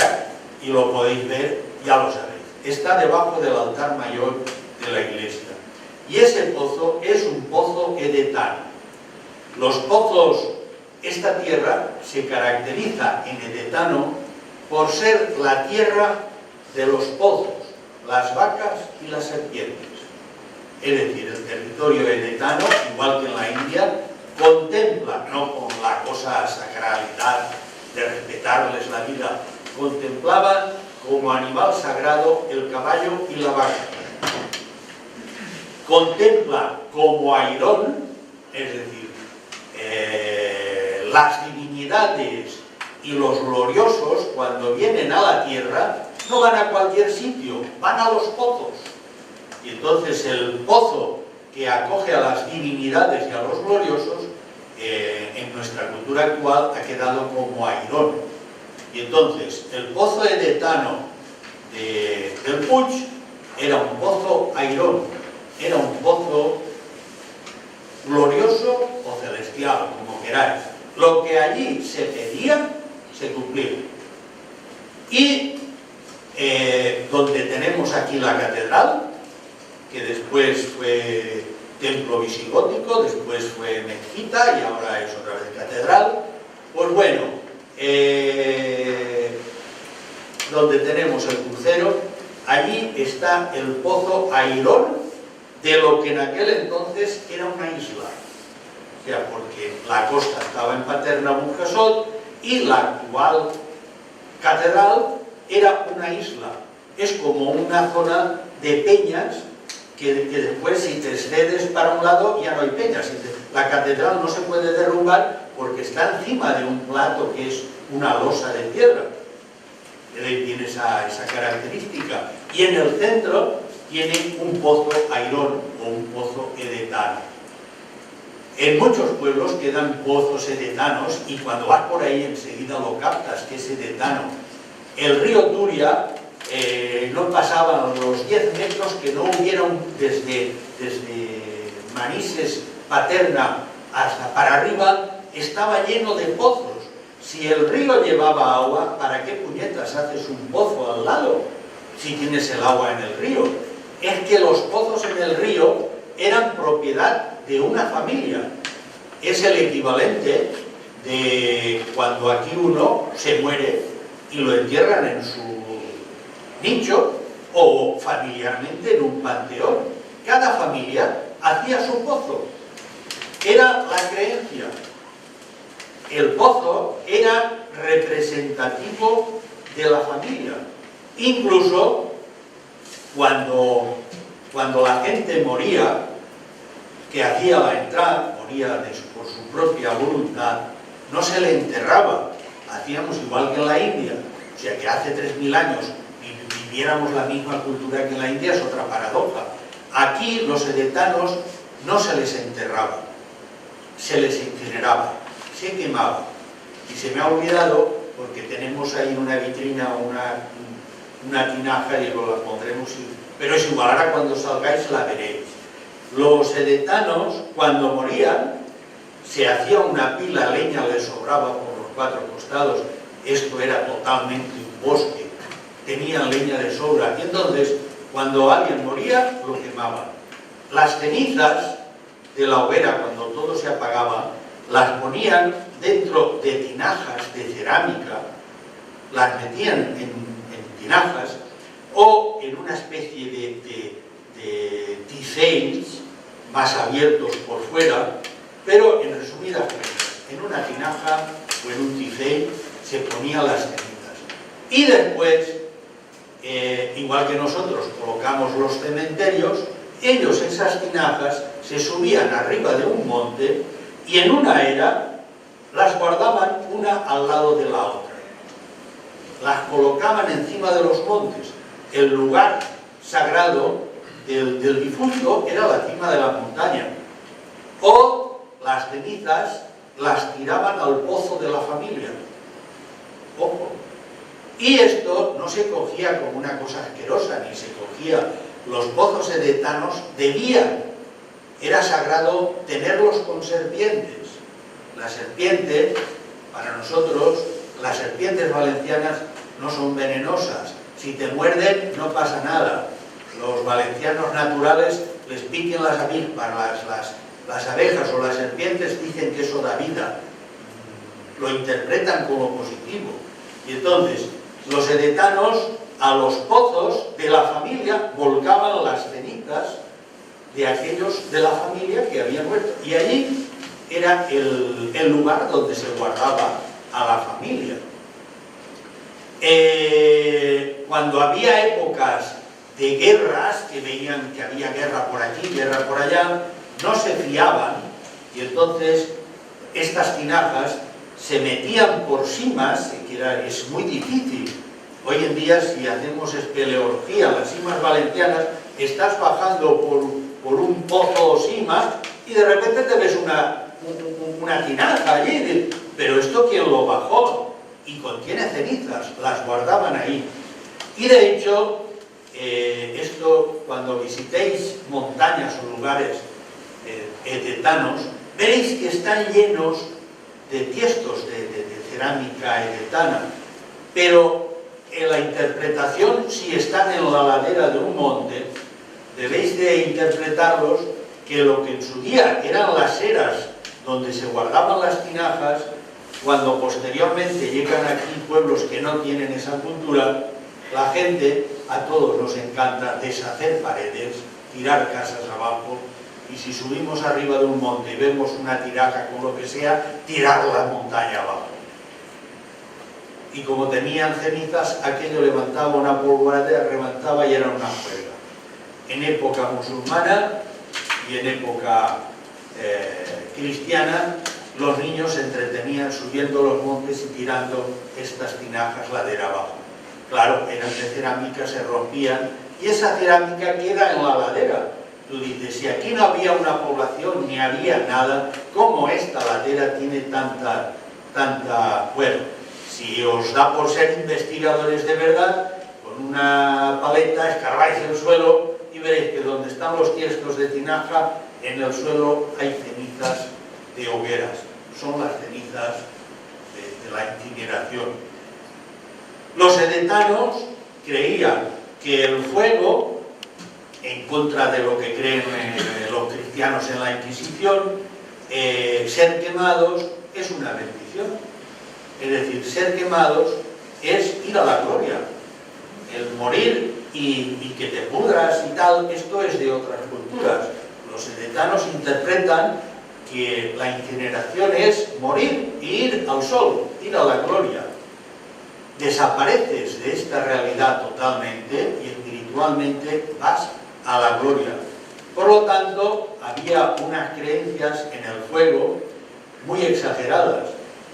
y lo podéis ver, ya lo sabéis. Está debajo del altar mayor de la iglesia. Y ese pozo es un pozo edetano. Los pozos, esta tierra se caracteriza en edetano por ser la tierra de los pozos, las vacas y las serpientes. Es decir, el territorio edetano, igual que en la India, contempla, no con la cosa sacralidad de respetarles la vida, contemplaban como animal sagrado el caballo y la vaca. Contempla como airón, es decir, las divinidades y los gloriosos, cuando vienen a la tierra, no van a cualquier sitio, van a los pozos. Y entonces el pozo que acoge a las divinidades y a los gloriosos, en nuestra cultura actual ha quedado como airón. Y entonces el pozo edetano del Puig era un pozo airón, era un pozo glorioso o celestial, como queráis. Lo que allí se pedía, se cumplía. Y donde tenemos aquí la catedral, que después fue templo visigótico, después fue mezquita y ahora es otra vez catedral, pues bueno, donde tenemos el crucero, allí está el pozo Airón, de lo que en aquel entonces era una isla. O sea, porque la costa estaba en Paterna, Burjasot, y la actual catedral era una isla. Es como una zona de peñas que después, si te excedes para un lado, ya no hay peñas. La catedral no se puede derrumbar porque está encima de un plato que es una losa de piedra. Tiene esa característica. Y en el centro tiene un pozo airón o un pozo edetano. En muchos pueblos quedan pozos edetanos y cuando vas por ahí enseguida lo captas, que es edetano. El río Turia no pasaban los 10 metros que no hubiera desde Manises, Paterna, hasta para arriba, estaba lleno de pozos. Si el río llevaba agua, ¿para qué puñetas haces un pozo al lado si tienes el agua en el río? Es que los pozos en el río eran propiedad de una familia. Es el equivalente de cuando aquí uno se muere y lo entierran en su nicho o familiarmente en un panteón. Cada familia hacía su pozo. Era la creencia. El pozo era representativo de la familia. Incluso cuando la gente moría, que hacía la entrada, moría por su propia voluntad, no se le enterraba. Hacíamos igual que en la India. O sea que hace 3000 años viviéramos la misma cultura que en la India es otra paradoja. Aquí los edetanos no se les enterraba, se les incineraba, se quemaba. Y se me ha olvidado, porque tenemos ahí en una vitrina una tinaja, y lo la pondremos, pero es igual, ahora cuando salgáis la veréis. Los edetanos, cuando morían, se hacía una pila, leña les sobraba por los 4 costados, esto era totalmente un bosque, tenían leña de sobra, y entonces, cuando alguien moría, lo quemaban. Las cenizas de la hoguera, cuando todo se apagaba, las ponían dentro de tinajas de cerámica, las metían en tinajas, o en una especie de ticeis más abiertos por fuera, pero en resumidas cuentas, en una tinaja o en un ticey se ponían las cenizas. Y después, igual que nosotros colocamos los cementerios, ellos esas tinajas se subían arriba de un monte y en una era las guardaban una al lado de la otra. Las colocaban encima de los montes. El lugar sagrado del difunto era la cima de la montaña. O las cenizas las tiraban al pozo de la familia. Ojo. Y esto no se cogía como una cosa asquerosa, ni se cogía. Los pozos edetanos era sagrado tenerlos con serpientes. La serpiente, para nosotros, las serpientes valencianas no son venenosas. Si te muerden, no pasa nada. Los valencianos naturales les piquen las avispas, las abejas o las serpientes, dicen que eso da vida. Lo interpretan como positivo. Y entonces, los edetanos a los pozos de la familia volcaban las cenizas de aquellos de la familia que habían muerto. Y allí era el lugar donde se guardaba a la familia. Cuando había épocas de guerras, que veían que había guerra por aquí, guerra por allá, no se fiaban, y entonces estas tinajas se metían por simas, que es muy difícil. Hoy en día, si hacemos espeleología, las simas valencianas, estás bajando por un pozo o sima y de repente te ves una tinaja allí, pero ¿esto quién lo bajó? Y contiene cenizas, las guardaban ahí. Y de hecho, esto, cuando visitéis montañas o lugares edetanos, veréis que están llenos de tiestos de cerámica edetana, pero en la interpretación, si están en la ladera de un monte, debéis de interpretarlos que lo que en su día eran las eras donde se guardaban las tinajas, cuando posteriormente llegan aquí pueblos que no tienen esa cultura, la gente, a todos nos encanta deshacer paredes, tirar casas abajo, y si subimos arriba de un monte y vemos una tinaja con lo que sea, tirar la montaña abajo. Y como tenían cenizas, aquello levantaba una polvareda, levantaba y era una juega. En época musulmana y en época cristiana, los niños se entretenían subiendo los montes y tirando estas tinajas ladera abajo. Claro, eran de cerámica, se rompían, y esa cerámica queda en la ladera. tú dices, si aquí no había una población ni había nada, ¿cómo esta ladera tiene tanta... Bueno, si os da por ser investigadores de verdad, con una paleta escarbáis el suelo y veréis que donde están los tiestos de tinaja, en el suelo hay cenizas de hogueras. Son las cenizas de la incineración. Los edetanos creían que el fuego, en contra de lo que creen los cristianos en la Inquisición, ser quemados es una bendición. Es decir, ser quemados es ir a la gloria. El morir y que te pudras y tal, esto es de otras culturas. Los edetanos interpretan que la incineración es morir y ir al sol, ir a la gloria. Desapareces de esta realidad totalmente y espiritualmente vas a la gloria. Por lo tanto, había unas creencias en el fuego muy exageradas.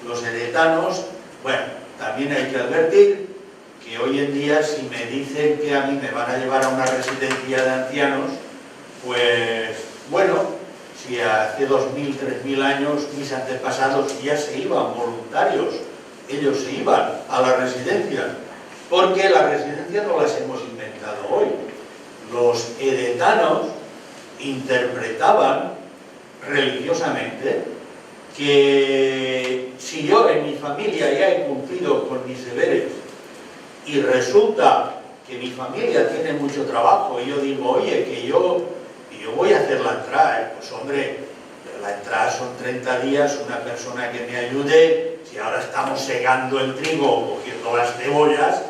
Los edetanos, bueno, también hay que advertir que hoy en día si me dicen que a mí me van a llevar a una residencia de ancianos, pues bueno, si hace 2000, 3000 años mis antepasados ya se iban voluntarios, ellos se iban a la residencia, porque las residencias no las hemos inventado hoy. Los edetanos interpretaban religiosamente que si yo en mi familia ya he cumplido con mis deberes y resulta que mi familia tiene mucho trabajo y yo digo, oye, que yo voy a hacer la entrada, pues hombre, la entrada son 30 días, una persona que me ayude, si ahora estamos segando el trigo o cogiendo las cebollas,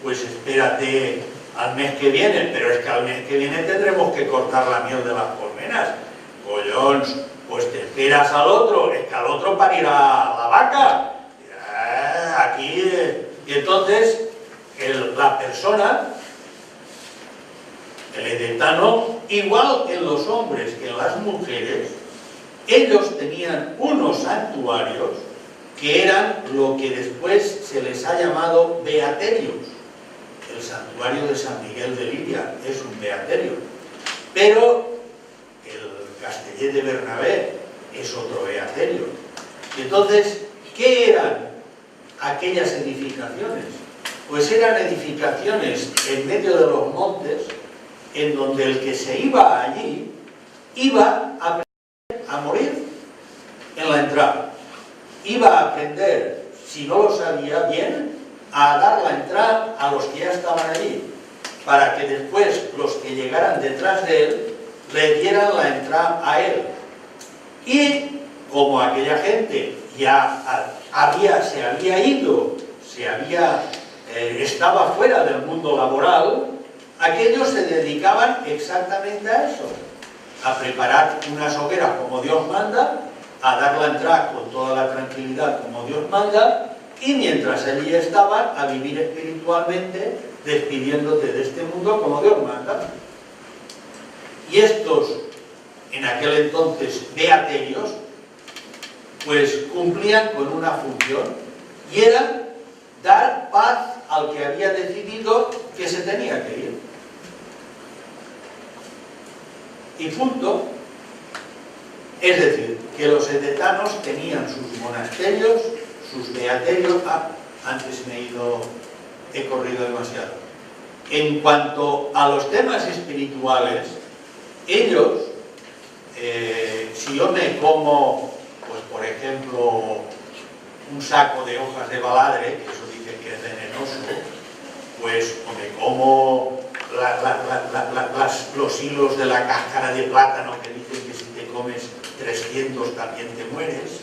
pues espérate al mes que viene, pero es que al mes que viene tendremos que cortar la miel de las colmenas. Collons, pues te esperas al otro, es que al otro parirá la vaca. Aquí, y entonces, la persona, el edetano, igual que en los hombres que en las mujeres, ellos tenían unos santuarios que eran lo que después se les ha llamado beaterios. El santuario de San Miguel de Lidia es un beaterio, pero el Castellet de Bernabé es otro beaterio. Y entonces, ¿qué eran aquellas edificaciones? Pues eran edificaciones en medio de los montes, en donde el que se iba allí iba a morir en la entrada. Iba a aprender, si no lo sabía bien, a dar la entrada a los que ya estaban allí, para que después los que llegaran detrás de él le dieran la entrada a él. Y como aquella gente ya se había ido, estaba fuera del mundo laboral, aquellos se dedicaban exactamente a eso, a preparar unas hogueras como Dios manda, a dar la entrada con toda la tranquilidad como Dios manda, y mientras allí estaban, a vivir espiritualmente, despidiéndote de este mundo como Dios manda. Y estos, en aquel entonces, beaterios, pues cumplían con una función, y era dar paz al que había decidido que se tenía que ir. Y punto. Es decir, que los edetanos tenían sus monasterios, sus beaterios. Antes he corrido demasiado. En cuanto a los temas espirituales, ellos, si yo me como, pues por ejemplo, un saco de hojas de baladre, que eso dicen que es venenoso, pues o me como los hilos de la cáscara de plátano, que dicen que si te comes 300 también te mueres,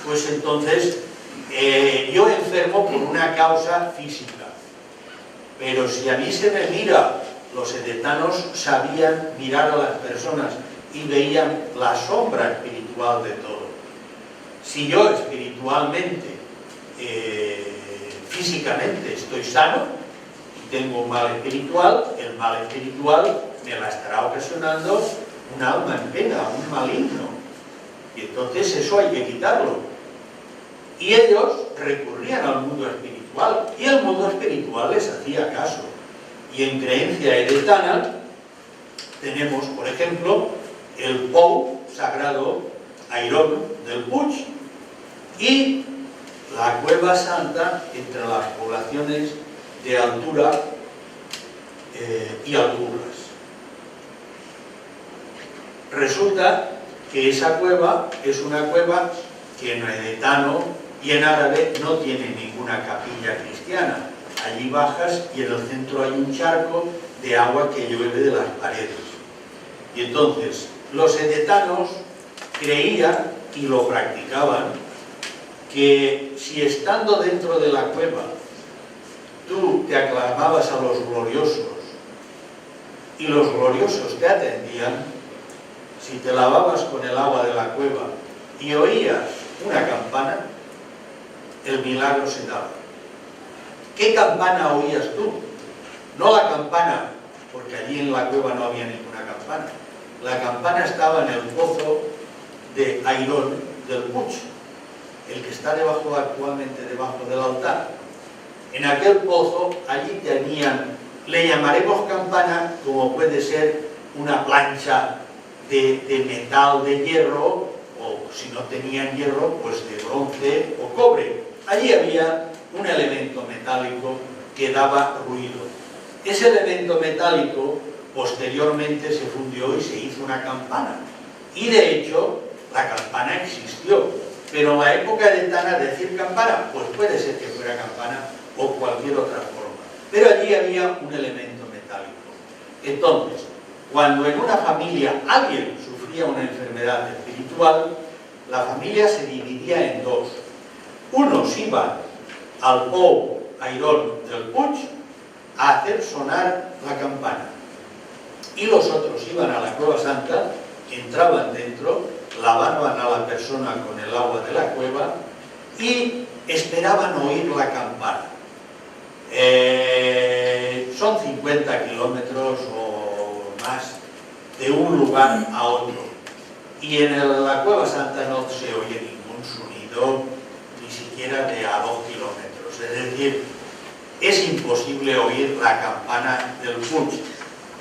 pues entonces yo enfermo por una causa física. Pero si a mí se me mira, los edetanos sabían mirar a las personas y veían la sombra espiritual de todo. Si yo espiritualmente, físicamente estoy sano y tengo un mal espiritual, el mal espiritual me la estará ocasionando un alma en pena, un maligno. Y entonces eso hay que quitarlo. Y ellos recurrían al mundo espiritual, y el mundo espiritual les hacía caso. Y en creencia edetana, tenemos, por ejemplo, el pou sagrado Airón del Puig y la Cueva Santa entre las poblaciones de Altura y Alturas. Resulta que esa cueva es una cueva que en edetano y en árabe no tiene ninguna capilla cristiana. Allí bajas y en el centro hay un charco de agua que llueve de las paredes. Y entonces los edetanos creían y lo practicaban que si estando dentro de la cueva tú te aclamabas a los gloriosos y los gloriosos te atendían, si te lavabas con el agua de la cueva y oías una campana, el milagro se daba. ¿Qué campana oías tú? No la campana, porque allí en la cueva no había ninguna campana. La campana estaba en el pozo de Airón del Puig, el que está actualmente debajo del altar. En aquel pozo, allí tenían, le llamaremos campana, como puede ser una plancha de metal, de hierro, o si no tenían hierro, pues de bronce o cobre. Allí había un elemento metálico que daba ruido. Ese elemento metálico posteriormente se fundió y se hizo una campana. Y de hecho, la campana existió. Pero en la época edetana decir campana, pues puede ser que fuera campana o cualquier otra forma. Pero allí había un elemento metálico. Entonces, cuando en una familia alguien sufría una enfermedad espiritual, la familia se dividía en dos. Unos iban al pou Airón del Puig a hacer sonar la campana. Y los otros iban a la Cueva Santa, entraban dentro, lavaban a la persona con el agua de la cueva y esperaban oír la campana. Son 50 kilómetros o más de un lugar a otro. Y en la Cueva Santa no se oye ningún sonido, ni siquiera de a 2 kilómetros. Es decir, es imposible oír la campana del Puig.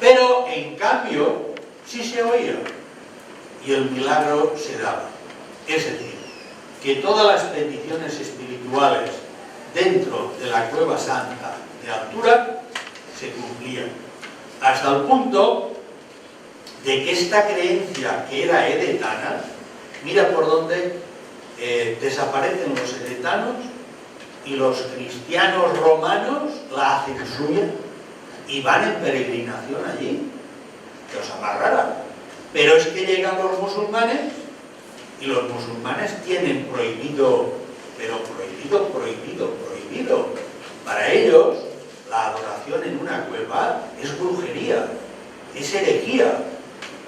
Pero, en cambio, sí se oía. Y el milagro se daba. Es decir, que todas las peticiones espirituales dentro de la Cueva Santa de Altura se cumplían. Hasta el punto de que esta creencia que era edetana, mira por dónde desaparecen los edetanos y los cristianos romanos la hacen suya y van en peregrinación allí. Cosa más rara. Pero es que llegan los musulmanes y los musulmanes tienen prohibido, pero prohibido, prohibido, prohibido. Para ellos, la adoración en una cueva es brujería, es herejía.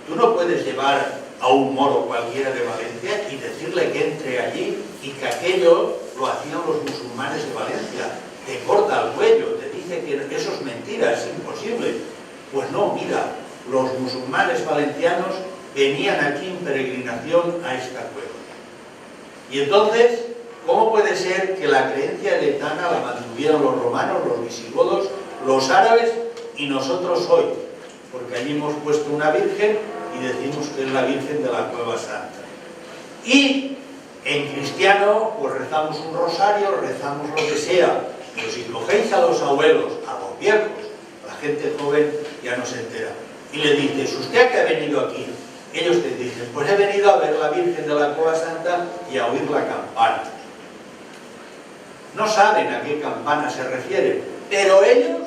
Tú no puedes llevar a un moro cualquiera de Valencia y decirle que entre allí y que aquello lo hacían los musulmanes de Valencia. Te corta el cuello, te dice que eso es mentira, es imposible. Pues no, mira, los musulmanes valencianos venían aquí en peregrinación a esta cueva. Y entonces, ¿cómo puede ser que la creencia edetana la mantuvieran los romanos, los visigodos, los árabes y nosotros hoy? Porque allí hemos puesto una virgen y decimos que es la Virgen de la Cueva Santa. Y en cristiano, pues rezamos un rosario, rezamos lo que sea. Pero si cogéis a los abuelos, a los viejos, la gente joven ya no se entera. Y le dices, ¿usted a qué ha venido aquí? Ellos te dicen, pues he venido a ver la Virgen de la Cueva Santa y a oír la campana. No saben a qué campana se refieren, pero ellos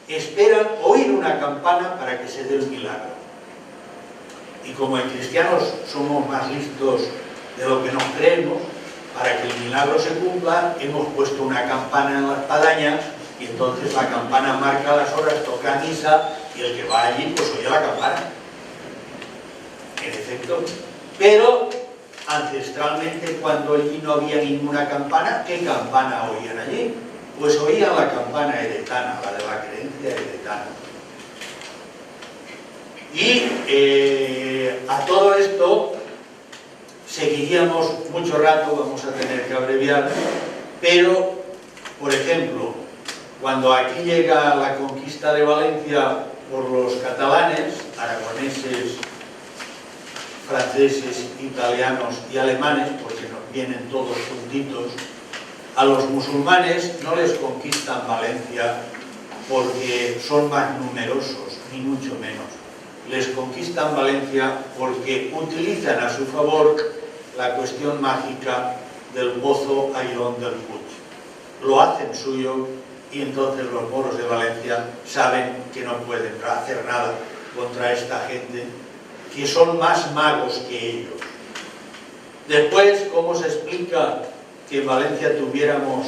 esperan oír una campana para que se dé el milagro. Y como en cristianos somos más listos de lo que nos creemos, para que el milagro se cumpla, hemos puesto una campana en la espadaña y entonces la campana marca las horas, toca misa y el que va allí pues oye la campana. En efecto. Pero ancestralmente, cuando allí no había ninguna campana, ¿qué campana oían allí? Pues oían la campana edetana, la de la creencia edetana. Y a todo esto seguiríamos mucho rato, vamos a tener que abreviar, pero, por ejemplo, cuando aquí llega la conquista de Valencia por los catalanes, aragoneses, franceses, italianos y alemanes, porque vienen todos juntitos. A los musulmanes no les conquistan Valencia porque son más numerosos, ni mucho menos. Les conquistan Valencia porque utilizan a su favor la cuestión mágica del pozo Airón del Puig. Lo hacen suyo y entonces los moros de Valencia saben que no pueden hacer nada contra esta gente, que son más magos que ellos. Después, ¿cómo se explica que en Valencia tuviéramos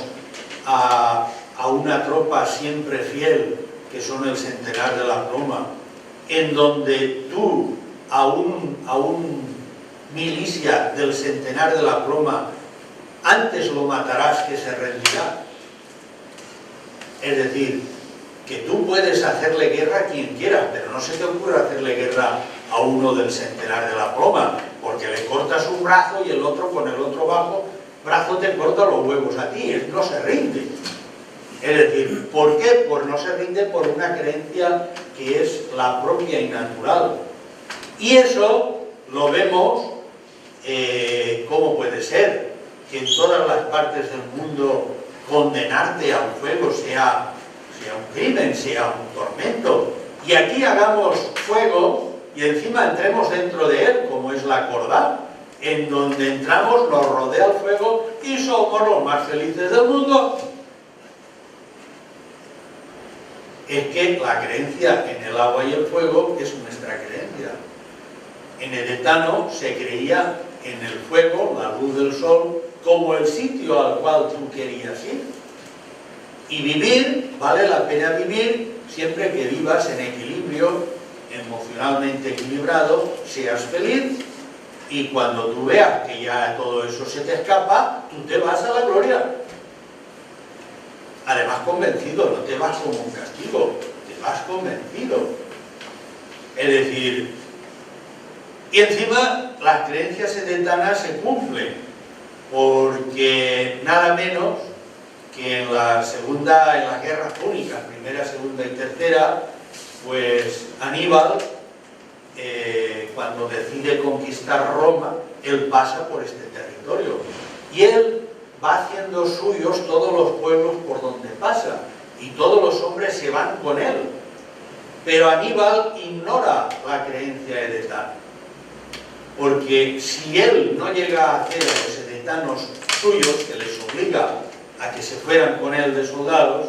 a una tropa siempre fiel, que son el Centenar de la Ploma, en donde tú a un milicia del Centenar de la Ploma antes lo matarás que se rendirá? Es decir, que tú puedes hacerle guerra a quien quieras, pero no se te ocurre hacerle guerra a uno del Centenar de la Ploma, porque le cortas un brazo y el otro con el otro brazo te corta los huevos a ti, él no se rinde. Es decir, ¿por qué? Pues no se rinde por una creencia que es la propia y natural. Y eso lo vemos, ¿cómo puede ser? Que en todas las partes del mundo condenarte a un fuego sea un crimen, sea un tormento. Y aquí hagamos fuego y encima entremos dentro de él, como es la Cordá, en donde entramos, nos rodea el fuego y somos los más felices del mundo. Es que la creencia en el agua y el fuego es nuestra creencia. En Edetano se creía en el fuego, la luz del sol, como el sitio al cual tú querías ir. Y vivir, vale la pena vivir, siempre que vivas en equilibrio, emocionalmente equilibrado, seas feliz, y cuando tú veas que ya todo eso se te escapa, tú te vas a la gloria. Además convencido, no te vas como un castigo, te vas convencido. Es decir, y encima las creencias edetanas se cumplen, porque nada menos que en las guerras púnicas, primera, segunda y tercera, pues Aníbal, cuando decide conquistar Roma, él pasa por este territorio y él va haciendo suyos todos los pueblos por donde pasa y todos los hombres se van con él. Pero Aníbal ignora la creencia edetana, porque si él no llega a hacer a los edetanos suyos, que les obliga a que se fueran con él de soldados,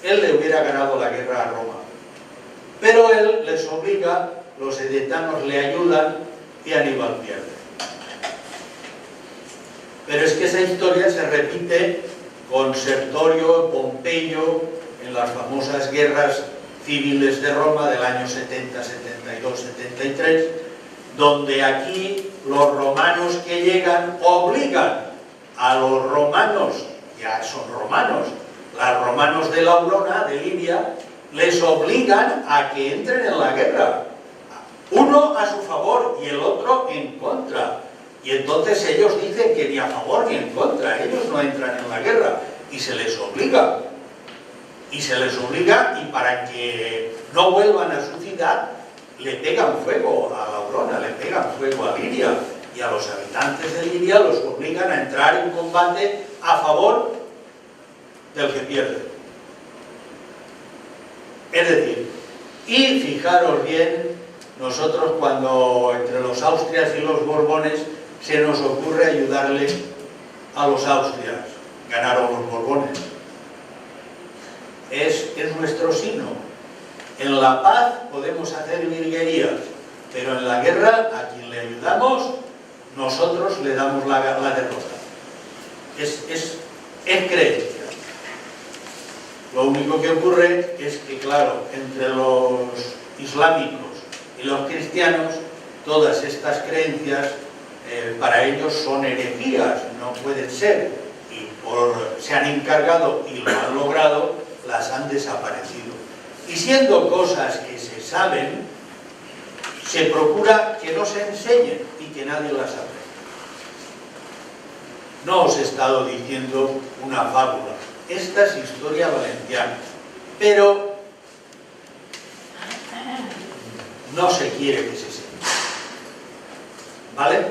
él le hubiera ganado la guerra a Roma. Pero él les obliga, los edetanos le ayudan y Aníbal pierde. Pero es que esa historia se repite con Sertorio, Pompeyo, en las famosas guerras civiles de Roma del año 70, 72, 73, donde aquí los romanos que llegan obligan a los romanos, ya son romanos, los romanos de Laurona, de Libia, les obligan a que entren en la guerra, uno a su favor y el otro en contra. Y entonces ellos dicen que ni a favor ni en contra, ellos no entran en la guerra y se les obliga. Y se les obliga, y para que no vuelvan a su ciudad, le pegan fuego a Laurona, le pegan fuego a Liria, y a los habitantes de Liria los obligan a entrar en combate a favor del que pierde. Es decir, y fijaros bien, nosotros cuando entre los Austrias y los Borbones se nos ocurre ayudarle a los Austrias, ganaron los Borbones. Es nuestro sino. En la paz podemos hacer virguerías, pero en la guerra, a quien le ayudamos, nosotros le damos la derrota. Es creencia. Lo único que ocurre es que, claro, entre los islámicos y los cristianos, todas estas creencias para ellos son herejías, no pueden ser, y se han encargado y lo han logrado, las han desaparecido. Y siendo cosas que se saben, se procura que no se enseñen y que nadie las aprenda. No os he estado diciendo una fábula, esta es historia valenciana, pero no se quiere que se sepa. ¿Vale?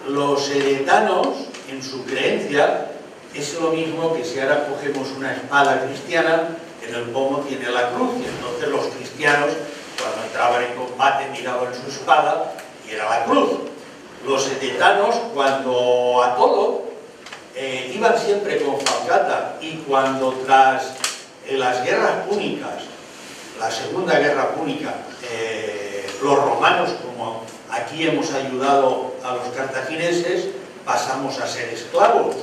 Los edetanos, en su creencia, es lo mismo que si ahora cogemos una espada cristiana, en el pomo tiene la cruz, y entonces los cristianos, cuando entraban en combate, miraban su espada y era la cruz. Los edetanos, cuando a todo, iban siempre con falcata, y cuando tras las guerras púnicas, la segunda guerra púnica, los romanos, como aquí hemos ayudado a los cartagineses, pasamos a ser esclavos.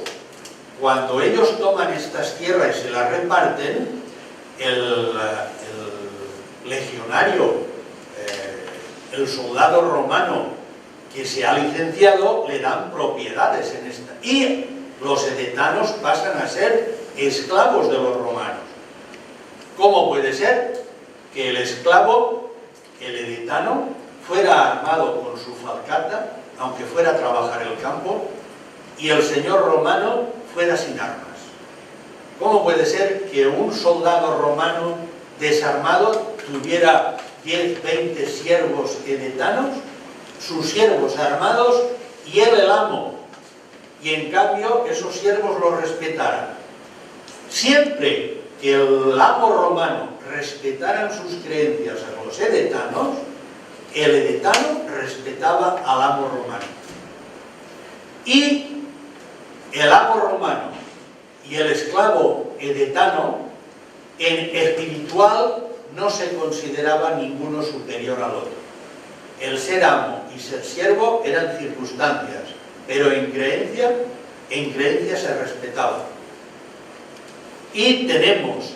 Cuando ellos toman estas tierras y se las reparten, el legionario, el soldado romano que se ha licenciado, le dan propiedades en esta. Y los edetanos pasan a ser esclavos de los romanos. ¿Cómo puede ser que el esclavo, el edetano, fuera armado con su falcata, aunque fuera a trabajar el campo, y el señor romano fuera sin armas? ¿Cómo puede ser que un soldado romano desarmado tuviera 10, 20 siervos edetanos, sus siervos armados y él el amo, y en cambio esos siervos lo respetaran? Siempre que el amo romano respetaran sus creencias a los edetanos, el edetano respetaba al amo romano. Y el amo romano y el esclavo edetano, en espiritual, no se consideraba ninguno superior al otro. El ser amo y ser siervo eran circunstancias, pero en creencia se respetaba. Y tenemos,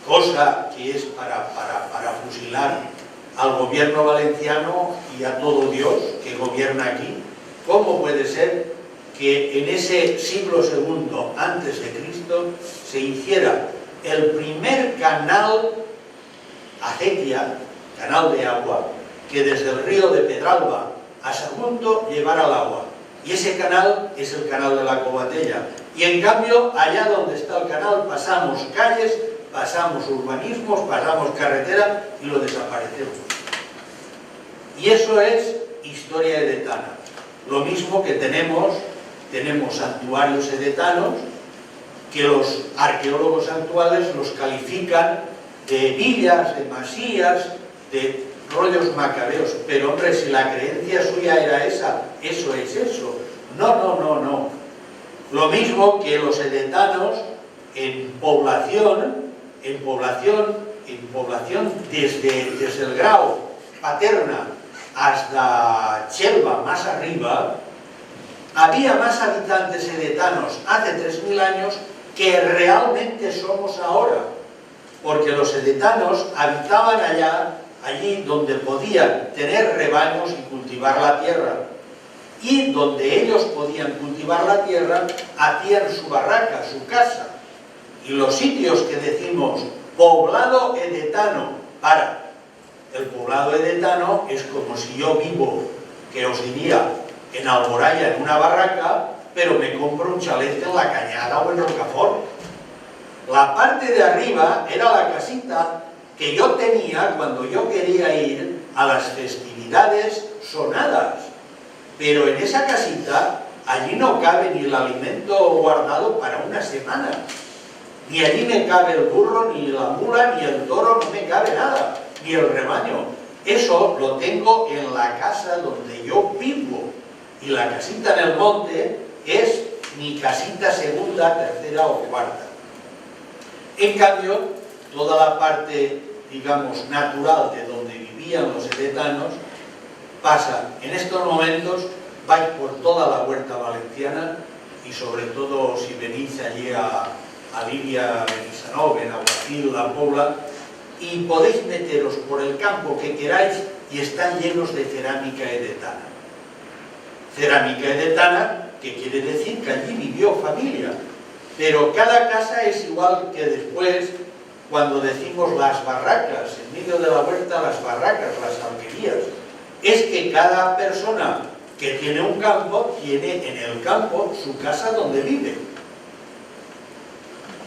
cosa que es para fusilar al gobierno valenciano y a todo Dios que gobierna aquí, ¿cómo puede ser que en ese siglo II antes de Cristo se hiciera el primer canal acequia, canal de agua, que desde el río de Pedralba a Sagunto llevara el agua? Y ese canal es el canal de la Covatella. Y en cambio, allá donde está el canal, pasamos calles, pasamos urbanismos, pasamos carretera y lo desaparecemos. Y eso es historia edetana. Lo mismo que tenemos santuarios edetanos, que los arqueólogos actuales los califican de villas, de masías, de rollos macabeos. Pero hombre, si la creencia suya era esa, eso es eso. No. Lo mismo que los edetanos en población desde el Grao, Paterna, hasta Chelva, más arriba, había más habitantes edetanos hace 3000 años que realmente somos ahora, porque los edetanos habitaban allí donde podían tener rebaños y cultivar la tierra, y donde ellos podían cultivar la tierra, hacían su barraca, su casa. Y los sitios que decimos poblado edetano, el poblado edetano es como si yo vivo, que os diría, en Alboraya, en una barraca, pero me compro un chalet en La Cañada o en Rocafort. La parte de arriba era la casita que yo tenía cuando yo quería ir a las festividades sonadas. Pero en esa casita, allí no cabe ni el alimento guardado para una semana. Ni allí me cabe el burro, ni la mula, ni el toro, no me cabe nada, ni el rebaño. Eso lo tengo en la casa donde yo vivo. Y la casita en el monte es mi casita segunda, tercera o cuarta. En cambio, toda la parte, digamos, natural de donde vivían los edetanos pasa. En estos momentos vais por toda la huerta valenciana y sobre todo si venís allí a Liria, Benissanó, Benaguacil, La Pobla, y podéis meteros por el campo que queráis y están llenos de cerámica edetana. Cerámica edetana, que quiere decir que allí vivió familia, pero cada casa es igual que después, cuando decimos las barracas, en medio de la huerta las barracas, las alquerías, es que cada persona que tiene un campo, tiene en el campo su casa donde vive.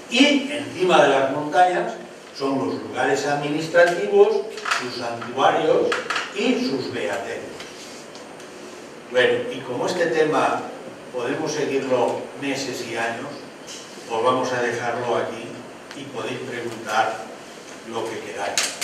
Y encima de las montañas Son los lugares administrativos, sus santuarios y sus beaterios. Bueno, y como este tema podemos seguirlo meses y años, pues vamos a dejarlo aquí y podéis preguntar lo que queráis.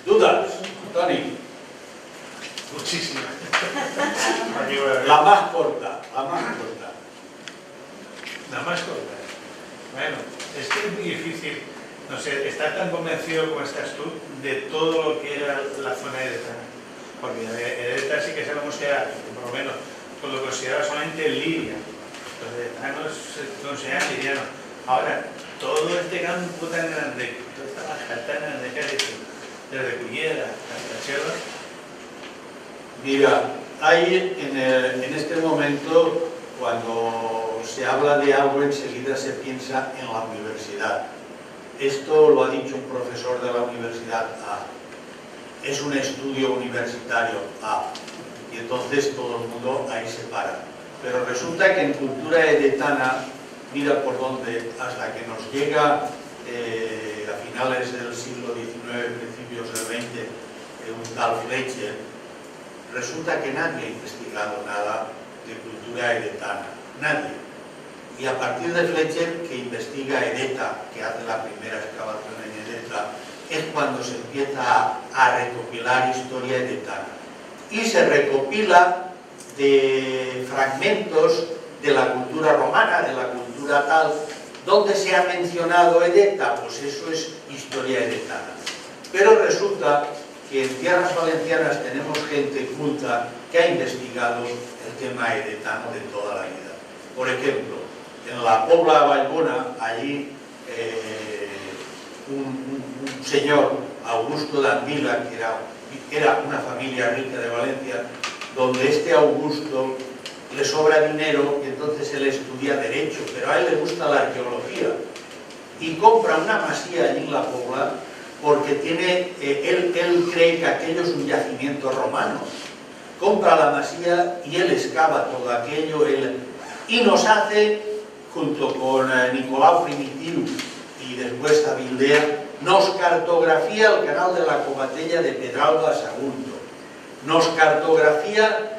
¿Dudas, Tony? Muchísimas. La más corta, la más corta. La más corta. Bueno, es que es muy difícil, no sé, estar tan convencido como estás tú de todo lo que era la zona de Edetana. Porque Edeta sí que sabemos que era, por lo menos, pues lo consideraba solamente Lidia. Los edetanos se consideraban lirianos. Ahora, todo este campo tan grande, toda esta baja tan grande que has hecho, desde Cullera hasta Sierra. Mira, hay en este momento, cuando se habla de algo, enseguida se piensa en la universidad. Esto lo ha dicho un profesor de la universidad A. Es un estudio universitario A. Y entonces todo el mundo ahí se para. Pero resulta que en cultura edetana, mira por dónde, hasta que nos llega a finales del siglo XIX, principios del XX, un tal Fletcher, resulta que nadie ha investigado nada de cultura edetana, nadie. Y a partir de Fletcher, que investiga Edeta, que hace la primera excavación en Edeta, es cuando se empieza a recopilar historia edetana. Y se recopila de fragmentos de la cultura romana, de la cultura tal, donde se ha mencionado Edeta, pues eso es historia edetana. Pero resulta que en tierras valencianas tenemos gente culta que ha investigado el tema edetano de toda la vida. Por ejemplo, en la Pobla Vallbona, allí un señor, Augusto de Andila, que era una familia rica de Valencia, donde este Augusto le sobra dinero y entonces él estudia Derecho, pero a él le gusta la arqueología y compra una masía allí en la Pobla porque tiene, él cree que aquello es un yacimiento romano. Compra la masía y él excava todo aquello y nos hace, junto con Nicolau Primitiu y después Tabildea, nos cartografía el canal de la Covatella de Pedralba a Sagunto, nos cartografía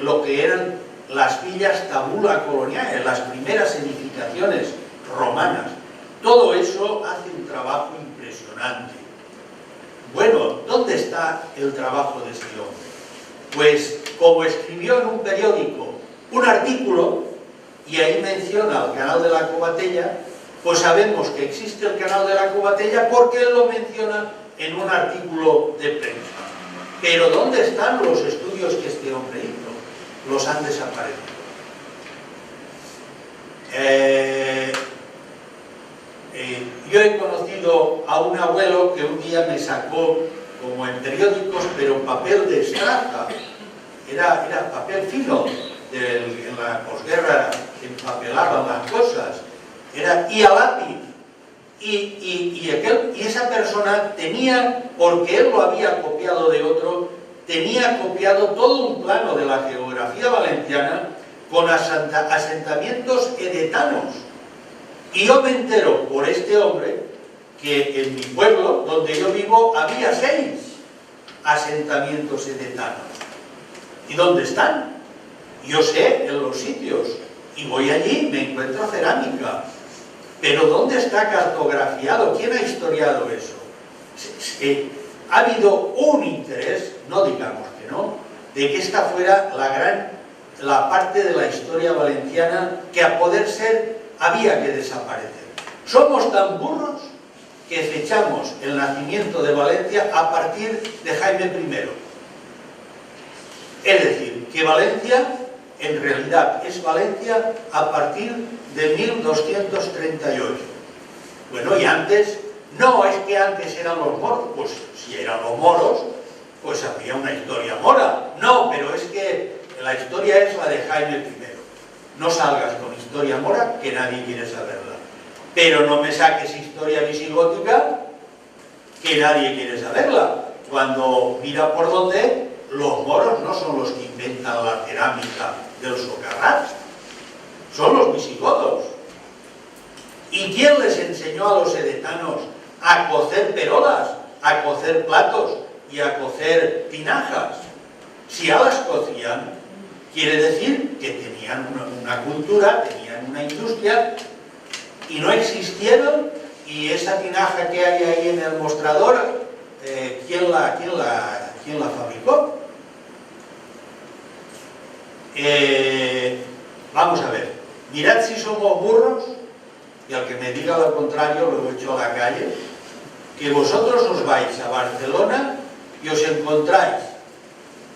lo que eran las villas tabula coloniales, las primeras edificaciones romanas. Todo eso hace un trabajo impresionante. Bueno, ¿dónde está el trabajo de este hombre? Pues como escribió en un periódico un artículo y ahí menciona el canal de la Covatella, pues sabemos que existe el canal de la Covatella porque él lo menciona en un artículo de prensa. Pero ¿dónde están los estudios que este hombre hizo? Los han desaparecido. Yo he conocido a un abuelo que un día me sacó, como en periódicos, pero papel de estraza. Era papel fino, en la posguerra empapelaban las cosas. Y a lápiz. Y esa persona tenía, porque él lo había copiado de otro, tenía copiado todo un plano de la geografía valenciana con asentamientos edetanos. Y yo me entero por este hombre que en mi pueblo, donde yo vivo, había 6 asentamientos edetanos. ¿Y dónde están? Yo sé, en los sitios. Y voy allí, me encuentro cerámica. Pero ¿dónde está cartografiado? ¿Quién ha historiado eso? Ha habido un interés, no digamos que no, de que esta fuera la parte de la historia valenciana que a poder ser había que desaparecer. Somos tan burros que fechamos el nacimiento de Valencia a partir de Jaime I. Es decir, que Valencia en realidad es Valencia a partir de 1238. Bueno, y antes, no es que antes eran los moros, pues si eran los moros, pues había una historia mora. No, pero es que la historia es la de Jaime I. No salgas con historia mora, que nadie quiere saberla. Pero no me saques historia visigótica, que nadie quiere saberla. Cuando mira por dónde, los moros no son los que inventan la cerámica del Socarrats, son los visigodos. ¿Y quién les enseñó a los edetanos a cocer perolas, a cocer platos y a cocer tinajas? Si ya las cocían, quiere decir que tenían una cultura, tenían una industria, y no existieron, y esa tinaja que hay ahí en el mostrador, ¿quién la fabricó? Vamos a ver, mirad si somos burros, y al que me diga lo contrario lo echo a la calle, que vosotros os vais a Barcelona y os encontráis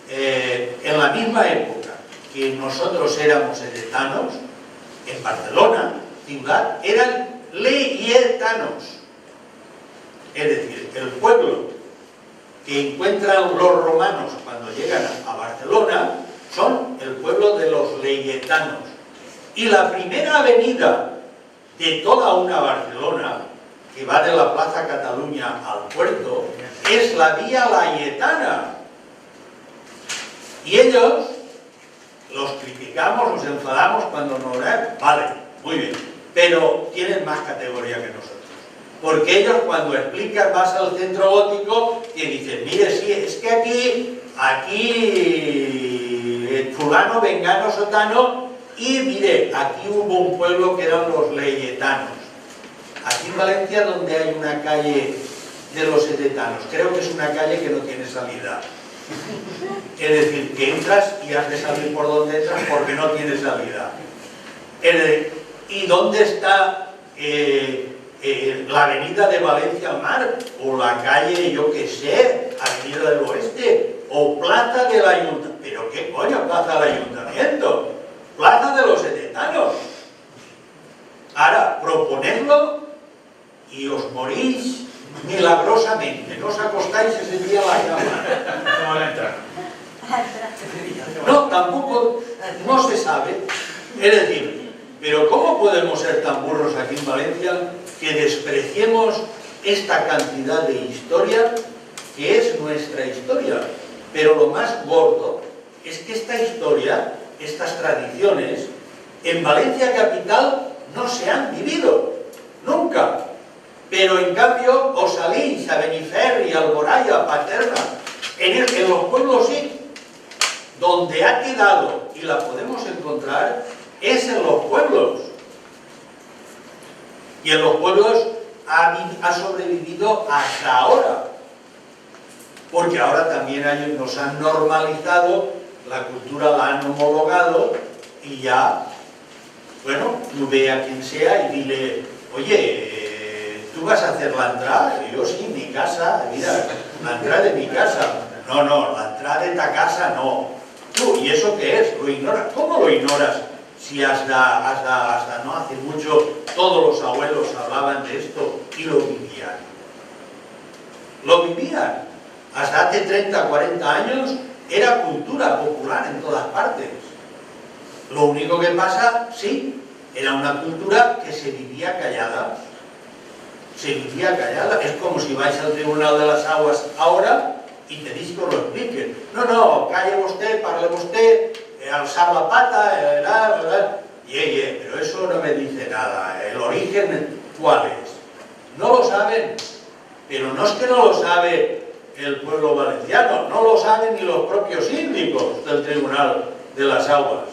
en la misma época que nosotros éramos edetanos, en Barcelona, ciudad, eran leyetanos. Es decir, el pueblo que encuentran los romanos cuando llegan a Barcelona son el pueblo de los leyetanos. Y la primera avenida de toda una Barcelona, que va de la Plaza Cataluña al puerto, es la Vía Layetana. Y ellos los criticamos, los enfadamos cuando no eran, vale, muy bien, pero tienen más categoría que nosotros. Porque ellos cuando explican, vas al centro gótico y dicen, mire, sí, es que aquí, fulano, vengano, sotano, y mire, aquí hubo un pueblo que eran los leyetanos. Aquí en Valencia, donde hay una calle de los edetanos, creo que es una calle que no tiene salida. Es decir, que entras y has de salir por donde entras porque no tiene salida. ¿Y dónde está la avenida de Valencia al Mar? O la calle, yo qué sé, Avenida del Oeste, o Plaza del Ayuntamiento. ¿Pero qué coño, Plaza del Ayuntamiento? Plaza de los edetanos. Ahora, proponedlo y os morís milagrosamente. No os acostáis ese día a la cama. No van a entrar. No, tampoco, no se sabe. Es decir, pero ¿cómo podemos ser tan burros aquí en Valencia que despreciemos esta cantidad de historia que es nuestra historia? Pero lo más gordo es que esta historia, estas tradiciones, en Valencia capital no se han vivido, nunca. Pero en cambio os salís a Beniferri, a Alboraya, a Paterna, en los pueblos sí. Donde ha quedado, y la podemos encontrar, es en los pueblos. Y en los pueblos ha sobrevivido hasta ahora. Porque ahora también nos han normalizado, la cultura la han homologado, y ya, bueno, tú ve a quien sea y dile, oye, ¿tú vas a hacer la entrada? Y yo sí, mi casa, mira, la entrada de mi casa. No, la entrada de ta casa no. Tú, ¿y eso qué es? ¿Lo ignoras? ¿Cómo lo ignoras? Si hasta no hace mucho todos los abuelos hablaban de esto y lo vivían. Lo vivían. Hasta hace 30, 40 años era cultura popular en todas partes. Lo único que pasa, sí, era una cultura que se vivía callada. Se vivía callada. Es como si vais al Tribunal de las Aguas ahora y tenéis que os lo expliquen. No, calle usted, parle usted, alzar la pata, pero eso no me dice nada. ¿El origen cuál es? No lo saben, pero no es que no lo sabe el pueblo valenciano, no lo saben ni los propios síndicos del Tribunal de las Aguas.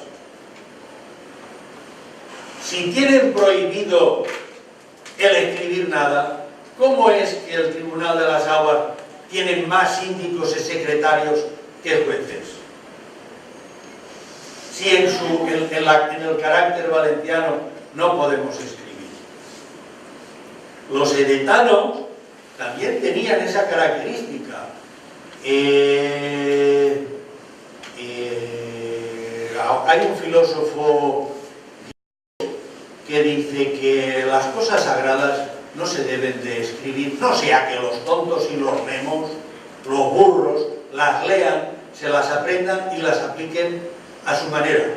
Si tienen prohibido el escribir nada, ¿cómo es que el Tribunal de las Aguas tiene más síndicos y secretarios que jueces? Si en el carácter valenciano no podemos escribir. Los edetanos también tenían esa característica. Hay un filósofo que dice que las cosas sagradas no se deben de escribir, no sea que los tontos y los remos, los burros, las lean, se las aprendan y las apliquen a su manera.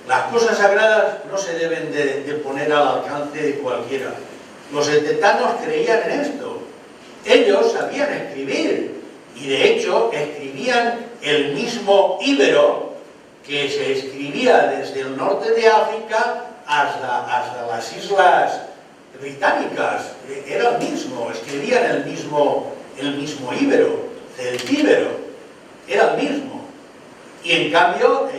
Las cosas sagradas no se deben de poner al alcance de cualquiera. Los edetanos creían en esto. Ellos sabían escribir y de hecho escribían el mismo íbero que se escribía desde el norte de África hasta las islas británicas. Era el mismo, escribían el mismo íbero, celtíbero, era el mismo. Y en cambio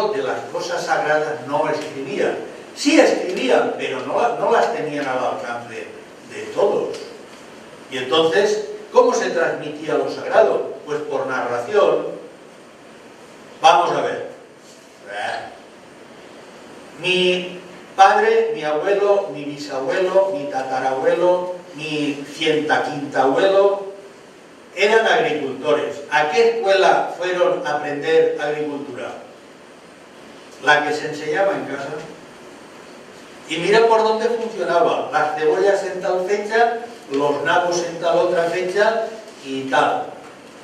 de las cosas sagradas no escribían. Sí escribían, pero no las tenían al alcance de todos. Y entonces, ¿cómo se transmitía lo sagrado? Pues por narración. Vamos a ver. Mi padre, mi abuelo, mi bisabuelo, mi tatarabuelo, mi cientaquintabuelo eran agricultores. ¿A qué escuela fueron a aprender agricultura? La que se enseñaba en casa. Y mira por dónde funcionaba. Las cebollas en tal fecha, los nabos en tal otra fecha y tal.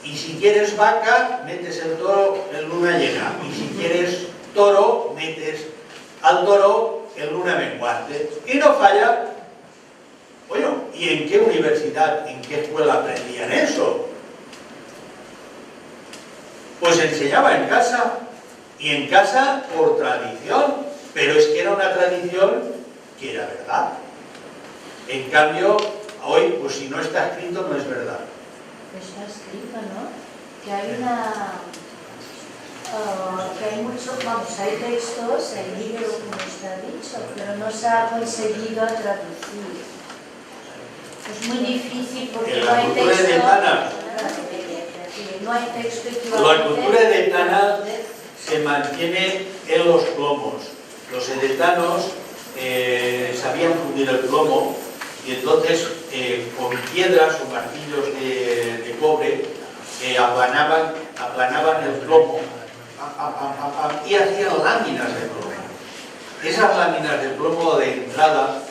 Y si quieres vaca, metes el toro en luna llena. Y si quieres toro, metes al toro en luna menguante. Y no falla. Bueno, ¿y en qué universidad, en qué escuela aprendían eso? Pues enseñaba en casa. Y en casa por tradición. Pero es que era una tradición que era verdad. En cambio, hoy, pues si no está escrito, no es verdad. Está escrito, ¿no? Que hay que hay mucho, vamos, hay textos, el libro como está dicho, pero no se ha conseguido traducir. Es muy difícil porque no hay texto. No hay texto equivalente. La cultura edetana se mantiene en los plomos. Los edetanos sabían fundir el plomo y entonces con piedras o martillos de cobre aplanaban el plomo y hacían láminas de plomo. Esas láminas de plomo de entrada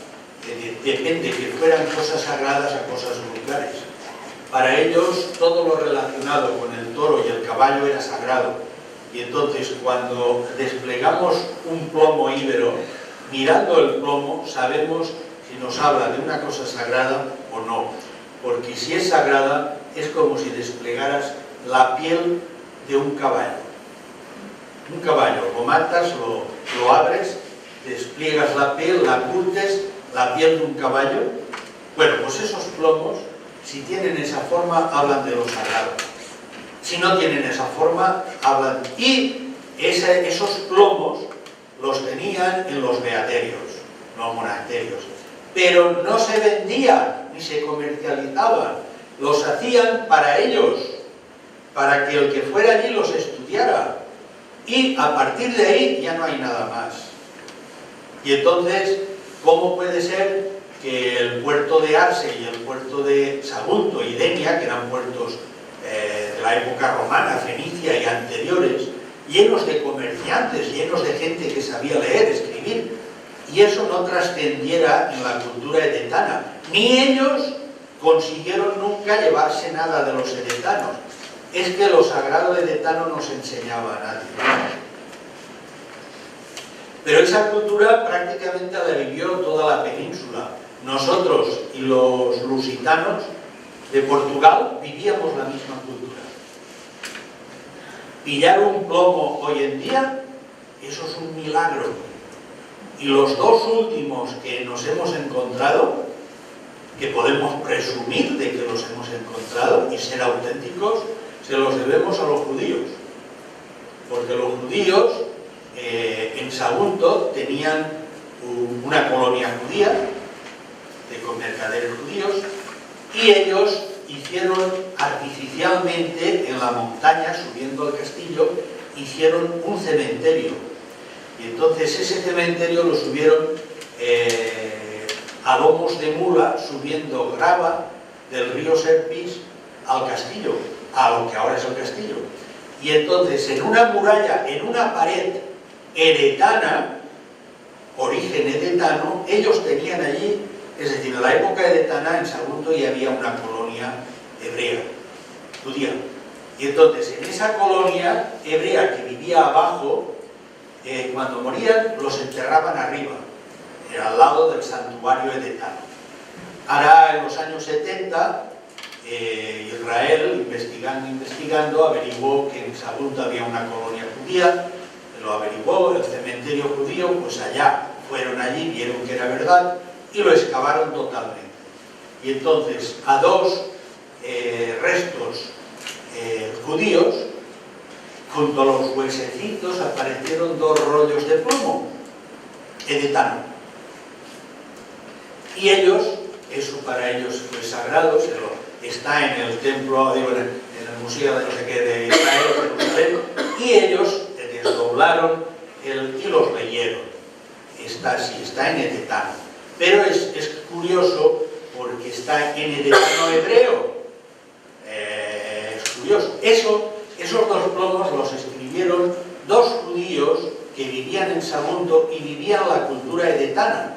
depende que fueran cosas sagradas a cosas vulgares. Para ellos todo lo relacionado con el toro y el caballo era sagrado. Y entonces cuando desplegamos un plomo íbero, mirando el plomo sabemos si nos habla de una cosa sagrada o no. Porque si es sagrada es como si desplegaras la piel de un caballo. Un caballo, lo matas, lo abres, despliegas la piel, la curtes, la piel de un caballo. Bueno, pues esos plomos, si tienen esa forma, hablan de lo sagrado. Si no tienen esa forma, hablan. Y esos plomos los tenían en los beaterios, los monasterios. Pero no se vendían ni se comercializaban. Los hacían para ellos, para que el que fuera allí los estudiara. Y a partir de ahí ya no hay nada más. Y entonces, ¿cómo puede ser que el puerto de Arce y el puerto de Sagunto y Denia, que eran puertos de la época romana, fenicia y anteriores, llenos de comerciantes, llenos de gente que sabía leer, escribir, y eso no trascendiera en la cultura edetana? Ni ellos consiguieron nunca llevarse nada de los edetanos. Es que lo sagrado edetano no se enseñaba a nadie. Pero esa cultura prácticamente la vivió toda la península. Nosotros y los lusitanos de Portugal vivíamos la misma cultura. Pillar un plomo hoy en día, eso es un milagro. Y los dos últimos que nos hemos encontrado, que podemos presumir de que los hemos encontrado y ser auténticos, se los debemos a los judíos. Porque los judíos en Sagunto tenían una colonia judía de mercaderes judíos y ellos hicieron artificialmente en la montaña, subiendo al castillo, hicieron un cementerio. Y entonces ese cementerio lo subieron a lomos de mula, subiendo grava del río Serpis al castillo, a lo que ahora es el castillo. Y entonces en una muralla, en una pared edetana, origen edetano, ellos tenían allí, es decir, en la época edetana en Sagunto ya había una colonia hebrea, judía. Y entonces en esa colonia hebrea que vivía abajo, cuando morían, los enterraban arriba, al lado del santuario edetano. Ahora, en los años 70, Israel, investigando, averiguó que en Sagunto había una colonia judía, lo averiguó, el cementerio judío, pues allá, fueron allí, vieron que era verdad, y lo excavaron totalmente. Y entonces, a dos restos judíos, junto a los huesecitos, aparecieron dos rollos de plomo, edetano. Y ellos, eso para ellos fue sagrado, está en el templo, digo, en el museo de no sé qué de Israel, Jerusalén, y ellos desdoblaron y los leyeron. Está en edetano. Pero es curioso porque está en edetano hebreo. Es curioso. Esos dos plomos los escribieron dos judíos que vivían en Sagunto y vivían la cultura edetana.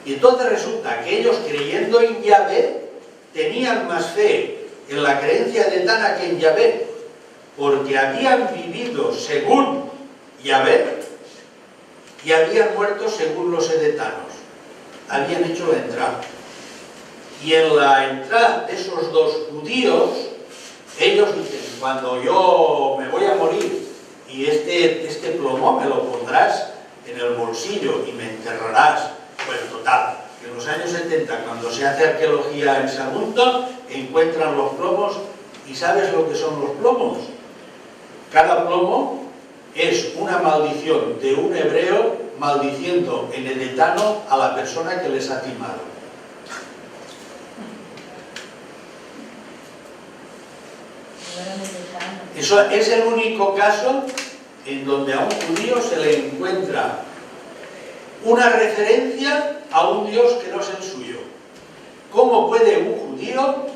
Y entonces resulta que ellos, creyendo en Yahvé, tenían más fe en la creencia edetana que en Yahvé, porque habían vivido según Yahvé y habían muerto según los edetanos. Habían hecho la entrada. Y en la entrada de esos dos judíos, ellos dicen, cuando yo me voy a morir y este plomo me lo pondrás en el bolsillo y me enterrarás. Pues total, en los años 70, cuando se hace arqueología en Sagunto, encuentran los plomos, y ¿sabes lo que son los plomos? Cada plomo es una maldición de un hebreo maldiciendo en edetano a la persona que les ha timado. Eso es el único caso en donde a un judío se le encuentra una referencia a un Dios que no es el suyo. ¿Cómo puede un judío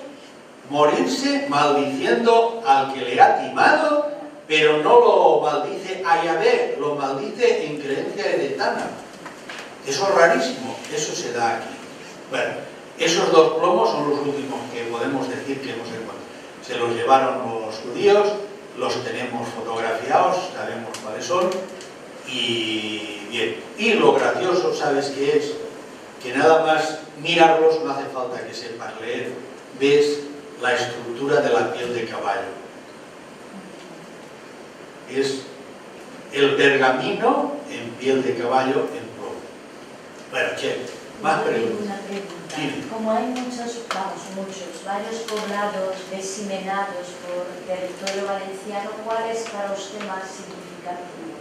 morirse maldiciendo al que le ha timado, pero no lo maldice a Yahvé, lo maldice en creencia edetana? Eso es rarísimo, eso se da aquí. Bueno, esos dos plomos son los últimos que podemos decir que hemos encontrado. Se los llevaron los judíos, los tenemos fotografiados, sabemos cuáles son, y bien. Y lo gracioso, ¿sabes qué es? Que nada más mirarlos, no hace falta que sepas leer, ves la estructura de la piel de caballo. Es el pergamino en piel de caballo en plomo. Bueno, che, más preguntas. Una pregunta. Como hay varios poblados diseminados por territorio valenciano, ¿cuál es para usted más significativo?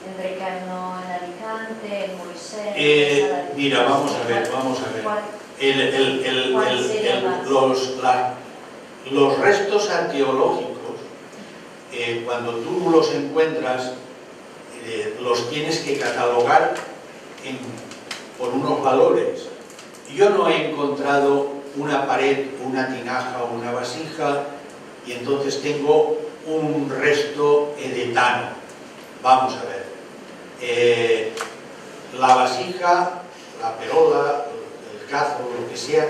¿En Recano, en Alicante, en Moisés? Mira, vamos a ver. Los restos arqueológicos, cuando tú los encuentras, los tienes que catalogar por unos valores. Yo no he encontrado una pared, una tinaja o una vasija, y entonces tengo un resto edetano. Vamos a ver. La vasija, la perola, el cazo, lo que sea,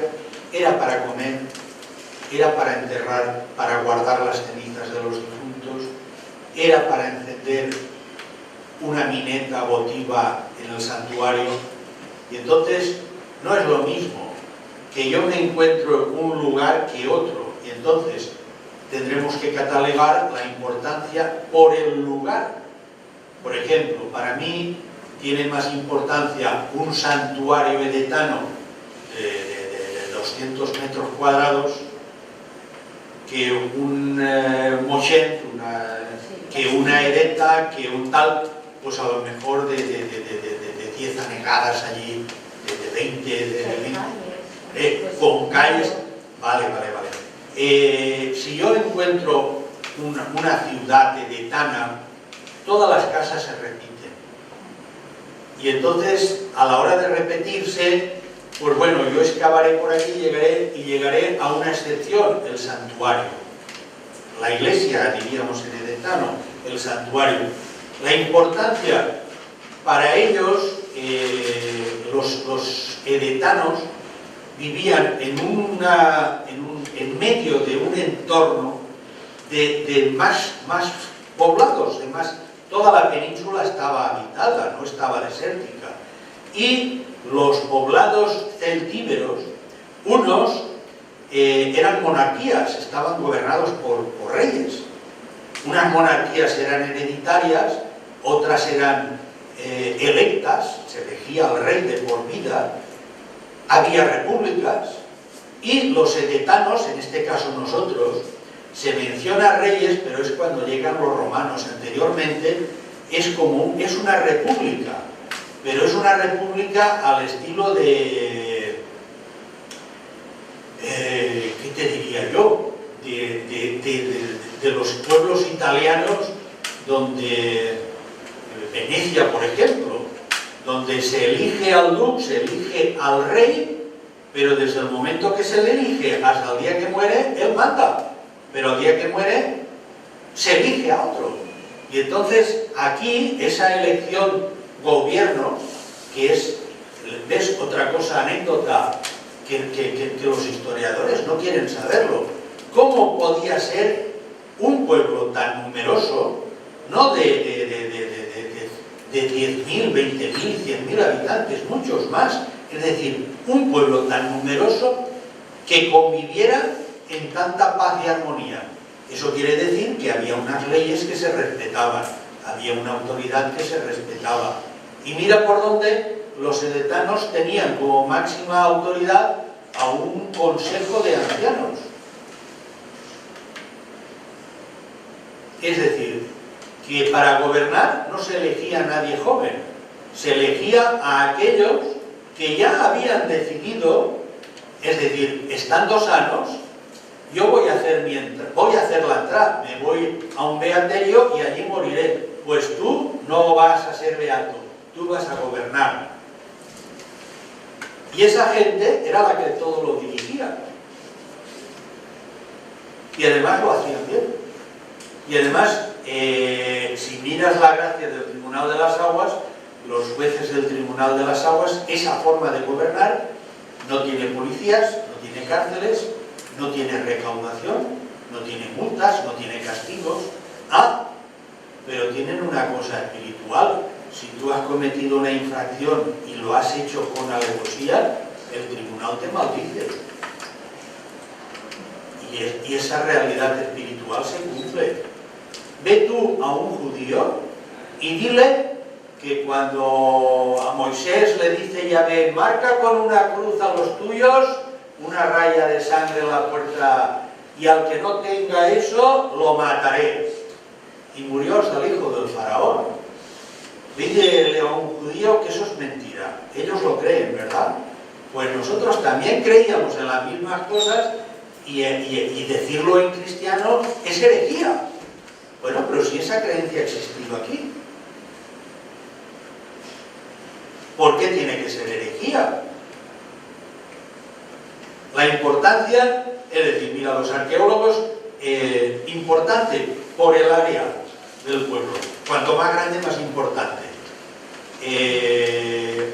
era para comer, era para enterrar, para guardar las cenizas de los difuntos, era para encender una mineta votiva en el santuario. Y entonces no es lo mismo que yo me encuentro en un lugar que otro, y entonces tendremos que catalogar la importancia por el lugar. Por ejemplo, para mí tiene más importancia un santuario edetano de 200 metros cuadrados que un moshet, que una edeta, que un tal, pues a lo mejor de 10 anegadas allí, de 20, con calles. Vale. Si yo encuentro una ciudad edetana, todas las casas se repiten. Y entonces, a la hora de repetirse, pues bueno, yo excavaré por aquí y llegaré a una excepción, el santuario. La iglesia, diríamos en edetano, el santuario. La importancia para ellos, los edetanos vivían en medio de un entorno de más poblados, toda la península estaba habitada, no estaba desértica. Y los poblados celtíberos, unos eran monarquías, estaban gobernados por reyes. Unas monarquías eran hereditarias, otras eran electas, se elegía al rey de por vida. Había repúblicas y los edetanos, en este caso nosotros, se menciona reyes, pero es cuando llegan los romanos. Anteriormente es una república, pero es una república al estilo de, ¿qué te diría yo? De los pueblos italianos, donde Venecia, por ejemplo, donde se elige al duque, se elige al rey, pero desde el momento que se le elige hasta el día que muere, él manda. Pero al día que muere, se elige a otro. Y entonces, aquí, esa elección gobierno, que es, ves, otra cosa, anécdota, que los historiadores no quieren saberlo. ¿Cómo podía ser un pueblo tan numeroso, no de 10.000, 20.000, 100.000 habitantes, muchos más? Es decir, un pueblo tan numeroso que conviviera en tanta paz y armonía. Eso quiere decir que había unas leyes que se respetaban, había una autoridad que se respetaba. Y mira por dónde los edetanos tenían como máxima autoridad a un consejo de ancianos. Es decir, que para gobernar no se elegía a nadie joven, se elegía a aquellos que ya habían decidido, es decir, estando sanos, yo voy a hacer la entrada, me voy a un beaterio y allí moriré. Pues tú no vas a ser beato, tú vas a gobernar. Y esa gente era la que todo lo dirigía. Y además lo hacían bien. Y además, si miras la gracia del Tribunal de las Aguas, los jueces del Tribunal de las Aguas, esa forma de gobernar no tiene policías, no tiene cárceles, no tiene recaudación, no tiene multas, no tiene castigos. Pero tienen una cosa espiritual. Si tú has cometido una infracción y lo has hecho con alevosía, el tribunal te maldice. Y esa realidad espiritual se cumple. Ve tú a un judío y dile que cuando a Moisés le dice Yahvé, marca con una cruz a los tuyos, una raya de sangre en la puerta, y al que no tenga eso, lo mataré. Y murió hasta el hijo del faraón. Dile a un judío que eso es mentira. Ellos lo creen, ¿verdad? Pues nosotros también creíamos en las mismas cosas y decirlo en cristiano es herejía. Bueno, pero si esa creencia ha existido aquí, ¿por qué tiene que ser herejía? La importancia, es decir, mira, los arqueólogos, importante por el área del pueblo. Cuanto más grande, más importante.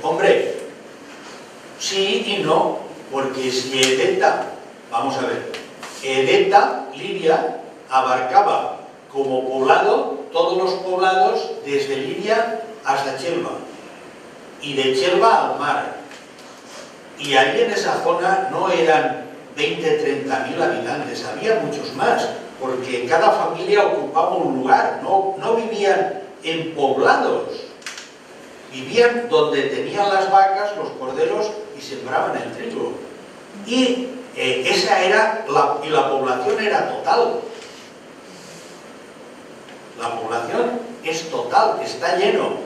Hombre, sí y no, porque si Edeta, vamos a ver, Edeta, Libia, abarcaba como poblado todos los poblados desde Libia hasta Chelva, y de Chelva al mar. Y ahí en esa zona no eran 20, 30.000 habitantes, había muchos más, porque cada familia ocupaba un lugar, no vivían en poblados, vivían donde tenían las vacas, los corderos y sembraban el trigo. Y esa era y la población era total. La población es total, está lleno.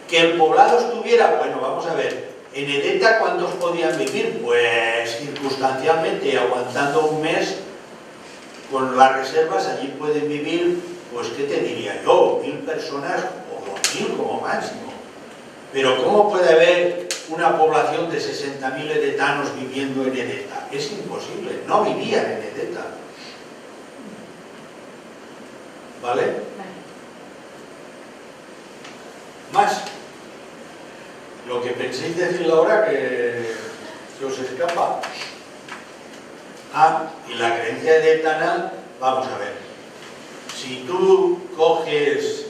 Que el poblado estuviera, bueno, vamos a ver, en Edeta, ¿cuántos podían vivir? Pues circunstancialmente, aguantando un mes, con las reservas, allí pueden vivir, pues, ¿qué te diría yo? 1.000 personas o 2.000 como máximo. Pero ¿cómo puede haber una población de 60.000 edetanos viviendo en Edeta? Es imposible, no vivían en Edeta. ¿Vale? Más. Lo que penséis decir ahora que os escapa. Y la creencia edetana, vamos a ver. Si tú coges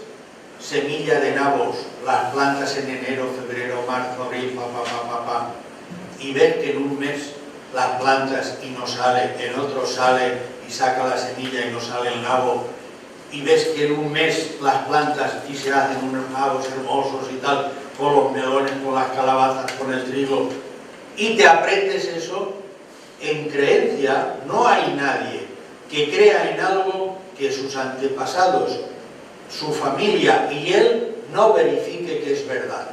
semilla de nabos, las plantas en enero, febrero, marzo, abril, y ves que en un mes las plantas y no sale, en otro sale y saca la semilla y no sale el nabo, y ves que en un mes las plantas y se hacen unos nabos hermosos y tal, con los melones, con las calabazas, con el trigo, y te aprendes eso, en creencia no hay nadie que crea en algo que sus antepasados, su familia y él no verifique que es verdad.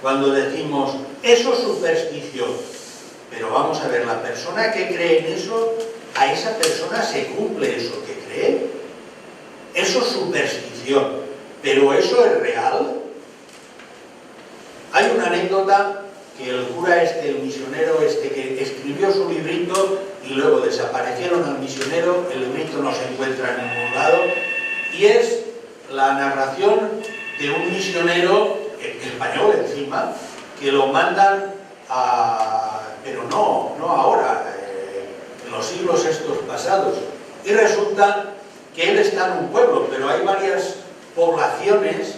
Cuando decimos, eso es superstición, pero vamos a ver, la persona que cree en eso, a esa persona se cumple eso que cree. Eso es superstición, pero ¿eso es real? Hay una anécdota que el cura el misionero que escribió su librito y luego desaparecieron al misionero, el librito no se encuentra en ningún lado, y es la narración de un misionero español encima, que lo mandan pero no ahora, en los siglos estos pasados, y resulta que él está en un pueblo, pero hay varias poblaciones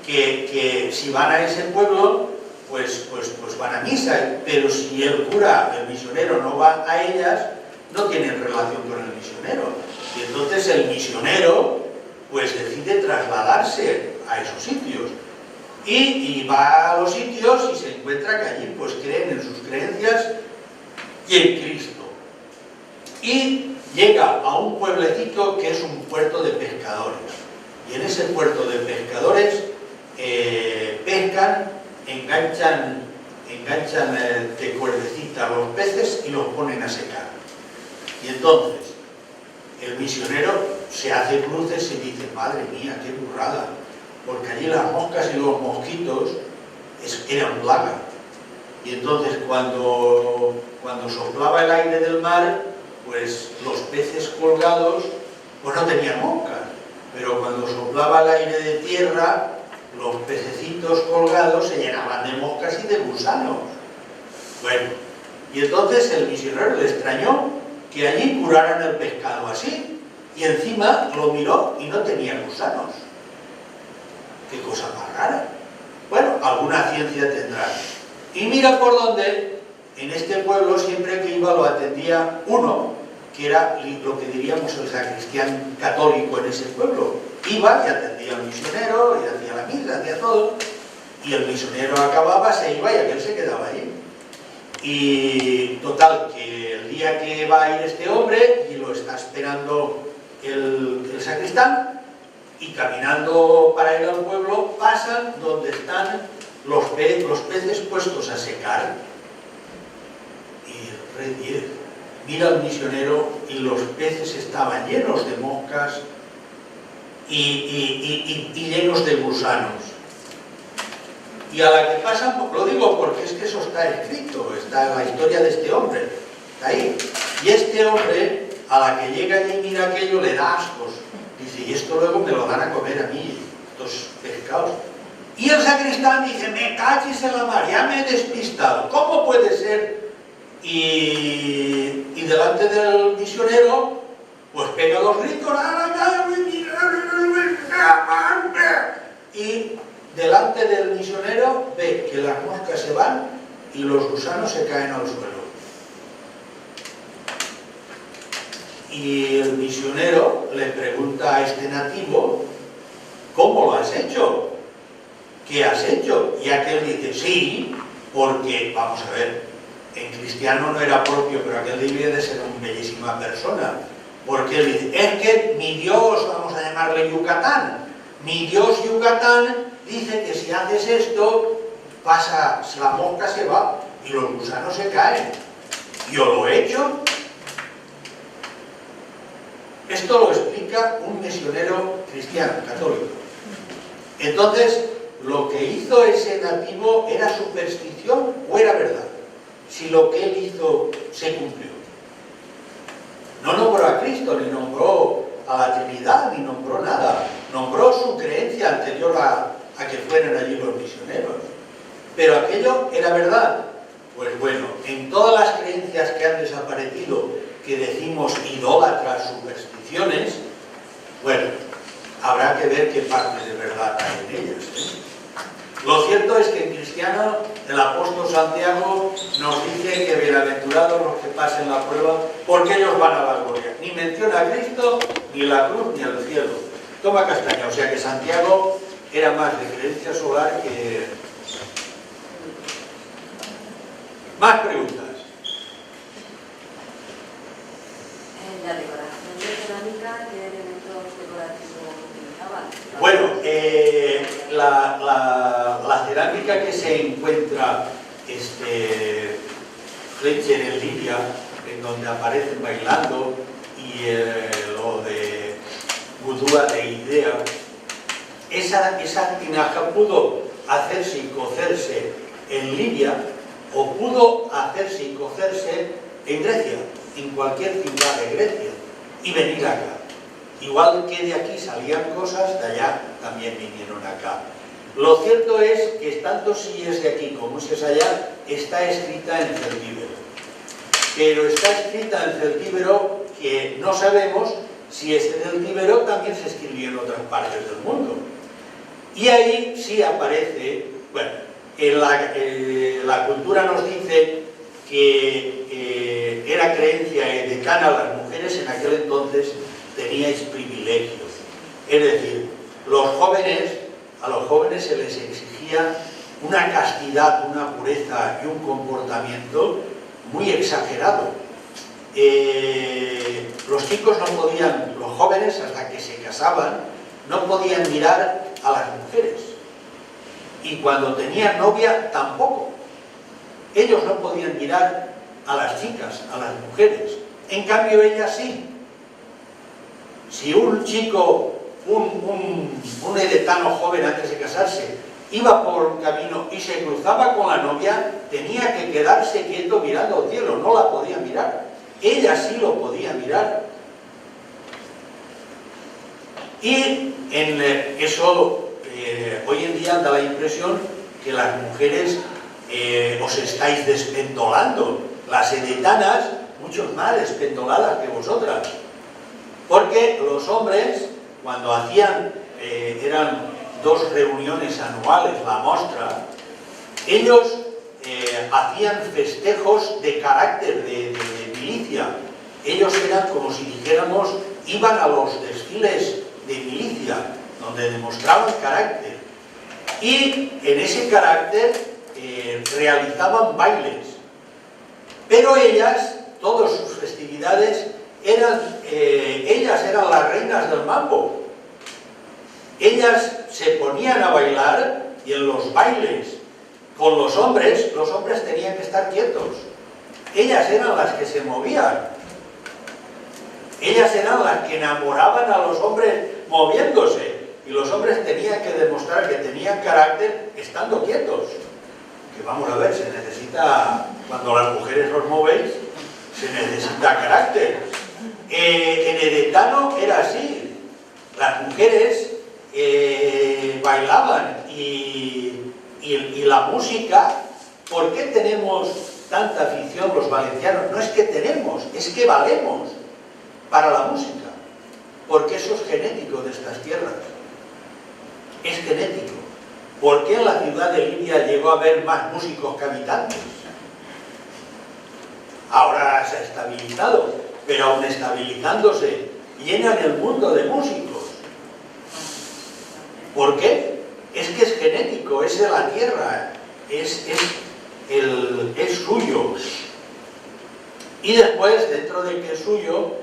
que si van a ese pueblo, pues van a misa, pero si el cura, el misionero, no va a ellas, no tienen relación con el misionero. Y entonces el misionero pues decide trasladarse a esos sitios. Y va a los sitios y se encuentra que allí pues creen en sus creencias y en Cristo. Y llega a un pueblecito que es un puerto de pescadores. Y en ese puerto de pescadores pescan, enganchan de cuerdecita los peces y los ponen a secar. Y entonces el misionero se hace cruces y dice, madre mía, qué burrada, porque allí las moscas y los mosquitos eran plaga. Y entonces cuando soplaba el aire del mar, pues los peces colgados pues no tenían moscas, pero cuando soplaba el aire de tierra, los pececitos colgados se llenaban de moscas y de gusanos. Bueno, y entonces el misionero le extrañó que allí curaran el pescado así, y encima lo miró y no tenía gusanos. Qué cosa más rara. Bueno, alguna ciencia tendrá. Y mira por dónde, en este pueblo siempre que iba lo atendía uno, que era lo que diríamos el sacristán católico en ese pueblo. Iba y atendía al misionero, y hacía la misa, hacía todo, y el misionero acababa, se iba y aquel se quedaba allí. Y total, que el día que va a ir este hombre, y lo está esperando el sacristán, y caminando para ir al pueblo, pasan donde están los peces puestos a secar, y el rey mira al misionero y los peces estaban llenos de moscas y llenos de gusanos. Y a la que pasan, lo digo porque es que eso está escrito, está en la historia de este hombre, está ahí. Y este hombre, a la que llega allí y mira aquello, le da ascos. Dice, y esto luego me lo dan a comer a mí, estos pescados. Y el sacristán dice, me cachis en la mar, ya me he despistado, ¿cómo puede ser? Y delante del misionero, pues pega los gritos, y delante del misionero ve que las moscas se van y los gusanos se caen al suelo. Y el misionero le pregunta a este nativo, ¿cómo lo has hecho? ¿Qué has hecho? Y aquel dice, sí, porque, vamos a ver, en cristiano no era propio, pero aquel debía de ser una bellísima persona. Porque él dice, es que mi Dios, vamos a llamarle Yucatán, mi Dios Yucatán dice que si haces esto, pasa, la mosca se va y los gusanos se caen. Yo lo he hecho. Esto lo explica un misionero cristiano, católico. Entonces, lo que hizo ese nativo, ¿era superstición o era verdad? Si lo que él hizo se cumplió. No nombró a Cristo, ni nombró a la Trinidad, ni nombró nada. Nombró su creencia anterior a que fueran allí los misioneros. Pero aquello era verdad. Pues bueno, en todas las creencias que han desaparecido, que decimos idólatras, supersticiones, bueno, habrá que ver qué parte de verdad hay en ellas, ¿eh? Lo cierto es que en cristiano el apóstol Santiago nos dice que bienaventurados los que pasen la prueba, porque ellos van a la gloria. Ni menciona a Cristo, ni la cruz, ni el cielo. Toma castaña, o sea que Santiago era más de creencia solar que... Más preguntas. En la decoración de cerámica, ¿qué elementos decorativos utilizaban? Bueno, la cerámica que se encuentra Fletcher en Libia, en donde aparecen bailando, y lo de Budúa de Idea, esa tinaja pudo hacerse y cocerse en Libia o pudo hacerse y cocerse en Grecia, en cualquier ciudad de Grecia, y venir acá. Igual que de aquí salían cosas, de allá también vinieron acá. Lo cierto es que tanto si es de aquí como si es allá, está escrita en celtíbero. Pero está escrita en celtíbero que no sabemos si ese celtíbero también se escribió en otras partes del mundo. Y ahí sí aparece, bueno, la cultura nos dice que era creencia edetana, las mujeres en aquel entonces teníais privilegios. Es decir, a los jóvenes se les exigía una castidad, una pureza y un comportamiento muy exagerado. Los chicos no podían, los jóvenes hasta que se casaban, no podían mirar a las mujeres. Y cuando tenían novia, tampoco. Ellos no podían mirar a las chicas, a las mujeres. En cambio, ellas sí. Si un chico, un edetano joven antes de casarse, iba por un camino y se cruzaba con la novia, tenía que quedarse quieto mirando al cielo, no la podía mirar. Ella sí lo podía mirar. Y eso hoy en día da la impresión que las mujeres os estáis despendolando. Las edetanas, mucho más despendoladas que vosotras. Porque los hombres, cuando hacían, eran 2 reuniones anuales, la mostra, ellos hacían festejos de carácter, de milicia. Ellos eran, como si dijéramos, iban a los desfiles de milicia, donde demostraban carácter. Y en ese carácter realizaban bailes. Pero ellas, todas sus festividades, ellas eran las reinas del mambo. Ellas se ponían a bailar y en los bailes con los hombres tenían que estar quietos. Ellas eran las que se movían. Ellas eran las que enamoraban a los hombres moviéndose. Y los hombres tenían que demostrar que tenían carácter estando quietos. Que vamos a ver, se necesita, cuando las mujeres os movéis, se necesita carácter. En edetano era así. Las mujeres bailaban y la música. ¿Por qué tenemos tanta afición los valencianos? No es que tenemos, es que valemos para la música, porque eso es genético de estas tierras. Es genético. ¿Por qué en la ciudad de Libia llegó a haber más músicos que habitantes? Ahora se ha estabilizado, pero aún estabilizándose, llenan el mundo de músicos. ¿Por qué? Es que es genético, es de la tierra, es suyo. Y después, dentro de que es suyo,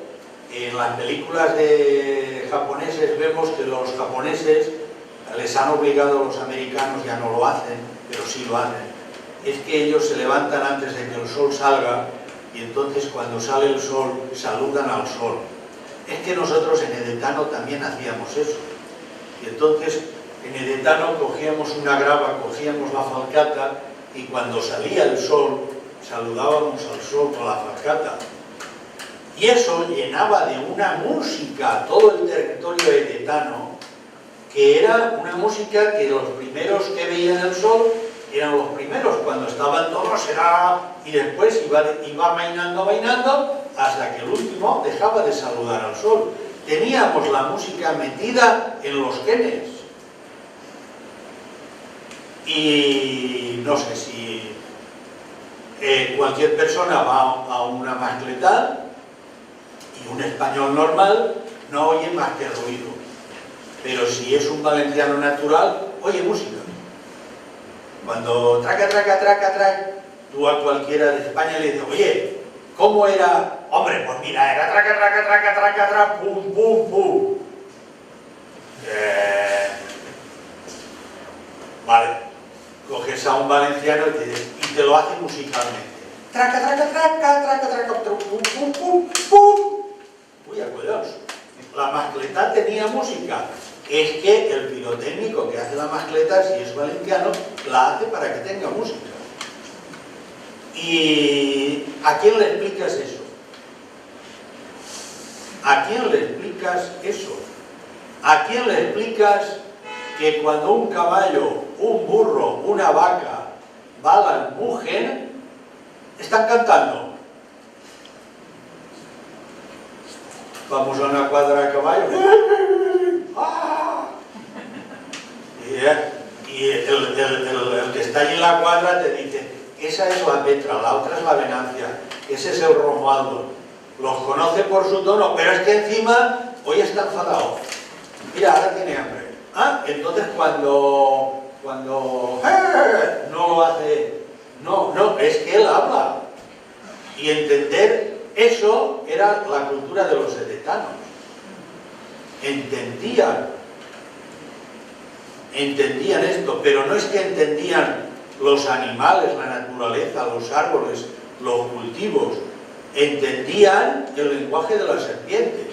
en las películas de japoneses vemos que los japoneses les han obligado a los americanos, ya no lo hacen, pero sí lo hacen. Es que ellos se levantan antes de que el sol salga y entonces cuando sale el sol saludan al sol. Es que nosotros en edetano también hacíamos eso. Y entonces en edetano cogíamos una grava, cogíamos la falcata y cuando salía el sol saludábamos al sol con la falcata. Y eso llenaba de una música todo el territorio edetano, que era una música que los primeros que veían el sol eran los primeros, cuando estaban todos y después iba amainando hasta que el último dejaba de saludar al sol. teníamos la música metida en los genes. Y no sé si cualquier persona va a una mascletá y un español normal no oye más que ruido. Pero si es un valenciano natural, oye música. Cuando traca, traca, traca, traca, tú a cualquiera de España le dices, oye, ¿cómo era? Hombre, pues mira, era traca, traca, traca, traca, traca, pum, pum, pum. Vale, coges a un valenciano y te lo hace musicalmente. Traca, traca, traca, traca, traca, pum, pum, pum, pum. Uy, acuerdos. La mascletá tenía música. Es que el pirotécnico que hace la mascletá, si es valenciano, la hace para que tenga música. ¿Y a quién le explicas eso? ¿A quién le explicas eso? ¿A quién le explicas que cuando un caballo, un burro, una vaca balan, mugen, están cantando? Vamos a una cuadra de caballo. Y el que está allí en la cuadra te dice, esa es la Petra, la otra es la Venancia, ese es el Romualdo. Los conoce por su tono, pero es que encima hoy está enfadado. Mira, ahora tiene hambre. Entonces cuando no lo hace, no, es que él habla. Y entender eso era la cultura de los edetanos. Entendían esto, pero no es que entendían los animales, la naturaleza, los árboles, los cultivos, entendían el lenguaje de las serpientes.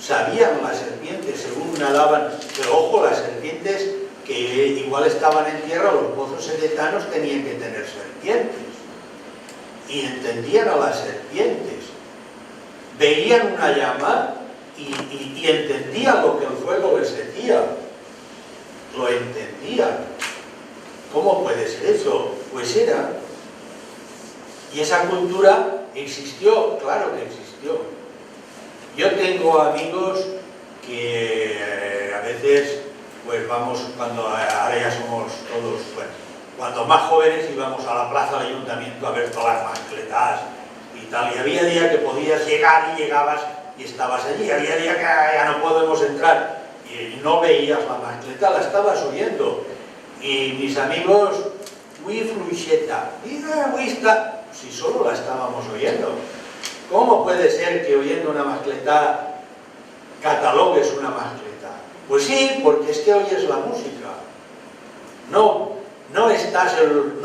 Sabían las serpientes según nadaban, pero ojo, las serpientes que igual estaban en tierra, los pozos edetanos tenían que tener serpientes. Y entendían a las serpientes. Veían una llama y entendían lo que el fuego les decía. Lo entendían. ¿Cómo puede ser eso? Pues era. Y esa cultura existió, claro que existió. Yo tengo amigos que a veces, pues vamos, cuando ahora ya somos todos, bueno, cuando más jóvenes íbamos a la plaza del ayuntamiento a ver todas las mascletas y tal, y había días que podías llegar y llegabas y estabas allí, había días que ya no podemos entrar y no veías la mascleta, la estabas oyendo. Y mis amigos, muy fluixeta, si solo la estábamos oyendo. ¿Cómo puede ser que oyendo una mascleta catalogues una mascleta? Pues sí, porque es que oyes la música. No oyes el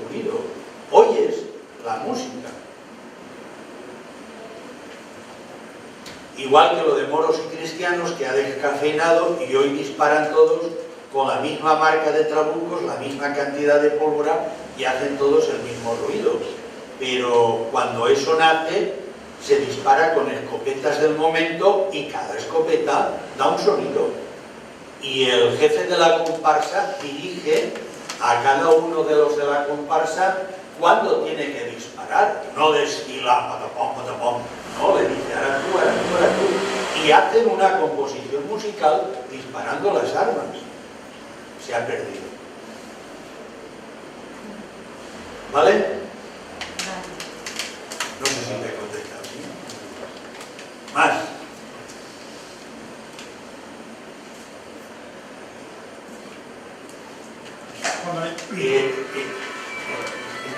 ruido, oyes la música. Igual que lo de moros y cristianos, que ha descafeinado y hoy disparan todos con la misma marca de trabucos, la misma cantidad de pólvora y hacen todos el mismo ruido. Pero cuando eso nace, se dispara con escopetas del momento y cada escopeta da un sonido. Y el jefe de la comparsa dirige a cada uno de los de la comparsa cuándo tiene que disparar. No desfila, patapom, patapom. No, le dice, ahora tú, ahora tú, ahora tú. Y hacen una composición musical disparando las armas. Se ha perdido. ¿Vale? No sé si me he contestado. ¿Sí? Más.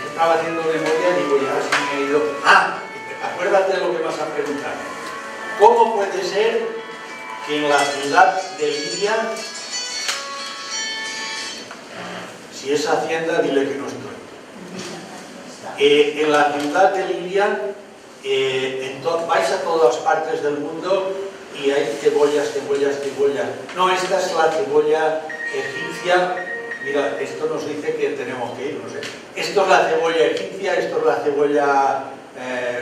Estaba haciendo memoria y digo, ya se me ha ido. Acuérdate de lo que vas a preguntar. ¿Cómo puede ser que en la ciudad de Lidia, si es Hacienda, dile que no estoy? En la ciudad de Lidia, vais a todas partes del mundo y hay cebollas. No, esta es la cebolla egipcia. Mira, esto nos dice que tenemos que ir, no sé. Esto es la cebolla egipcia, esto es la cebolla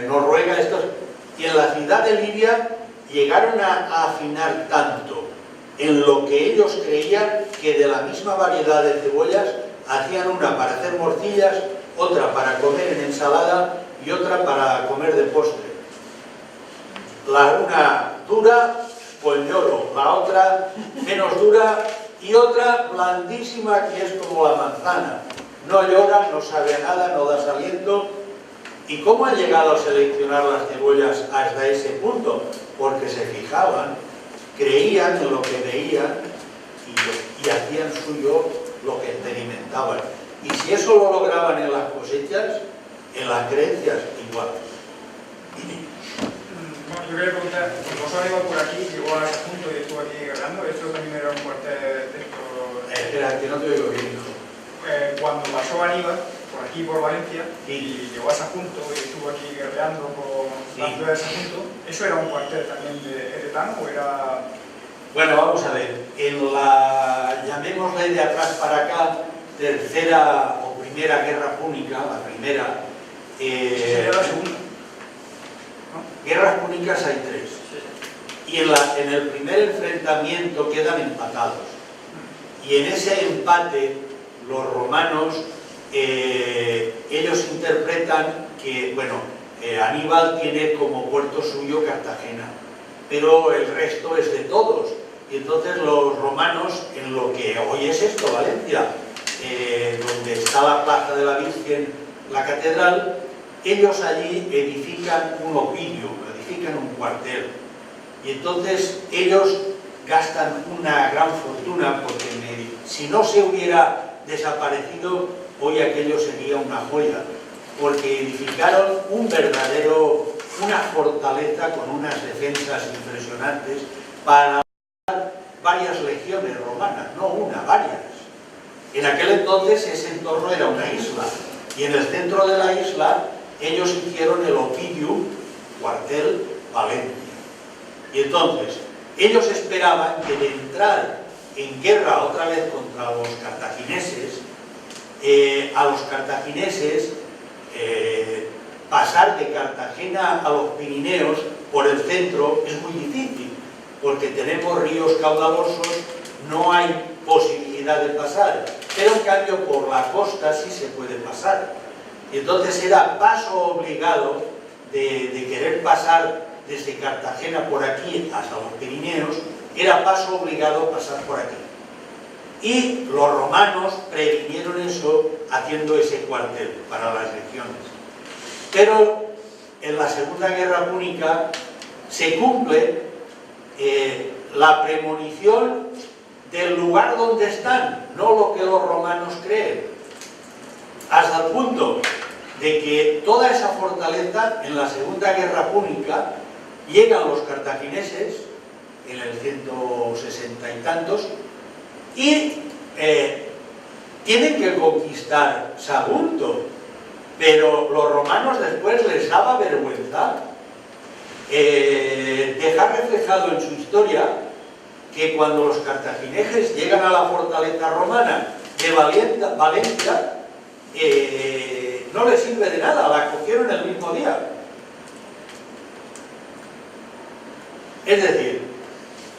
noruega, y en la ciudad de Lidia llegaron a afinar tanto en lo que ellos creían que de la misma variedad de cebollas hacían una para hacer morcillas, otra para comer en ensalada y y otra para comer de postre. La una dura, pues lloro, la otra menos dura y otra blandísima que es como la manzana. No llora, no sabe a nada, no da aliento. ¿Y cómo ha llegado a seleccionar las cebollas hasta ese punto? Porque se fijaban, creían en lo que veían y hacían suyo lo que experimentaban. Y si eso lo lograban en las cosechas, en las creencias igual. Bueno, yo quería preguntar, vos Aníbal por aquí, llegó a ese punto y estuvo aquí guerreando, ¿esto también era un cuartel de esto? Espera, que no te oigo bien, hijo. Cuando pasó Aníbal, por aquí por Valencia, Sí. y llegó a Sagunto y estuvo aquí guerreando por Sí. la ciudad de Sagunto, ¿eso era un cuartel también de eretano o era...? Bueno, vamos a ver, en la, llamémosle de atrás para acá, tercera o primera guerra púnica, la primera, Sería la segunda, ¿no? guerras púnicas hay tres, Sí. y en el primer enfrentamiento quedan empatados, y en ese empate los romanos, ellos interpretan que, bueno, Aníbal tiene como puerto suyo Cartagena, pero el resto es de todos. Y entonces los romanos, en lo que hoy es esto, Valencia, donde está la Plaza de la Virgen, la catedral, ellos allí edifican un oppidum, edifican un cuartel. Y entonces ellos gastan una gran fortuna porque si no se hubiera desaparecido, hoy aquello sería una joya, porque edificaron una fortaleza con unas defensas impresionantes para varias legiones romanas, no una, varias. En aquel entonces ese entorno era una isla, y en el centro de la isla ellos hicieron el oppidum, cuartel Valencia. Y entonces, ellos esperaban que de entrar en guerra otra vez contra los cartagineses, a los cartagineses, pasar de Cartagena a los Pirineos por el centro es muy difícil, porque tenemos ríos caudalosos, no hay posibilidad de pasar, pero en cambio por la costa sí se puede pasar. Y entonces era paso obligado de querer pasar desde Cartagena por aquí hasta los Pirineos, era paso obligado pasar por aquí. Y los romanos previnieron eso haciendo ese cuartel para las legiones. Pero en la Segunda Guerra Púnica se cumple la premonición del lugar donde están, no lo que los romanos creen, hasta el punto de que toda esa fortaleza en la Segunda Guerra Púnica llegan los cartagineses en el 160 y tantos y tienen que conquistar Sagunto, pero los romanos después les daba vergüenza dejar reflejado en su historia que cuando los cartagineses llegan a la fortaleza romana de Valencia, no les sirve de nada, la cogieron el mismo día. Es decir,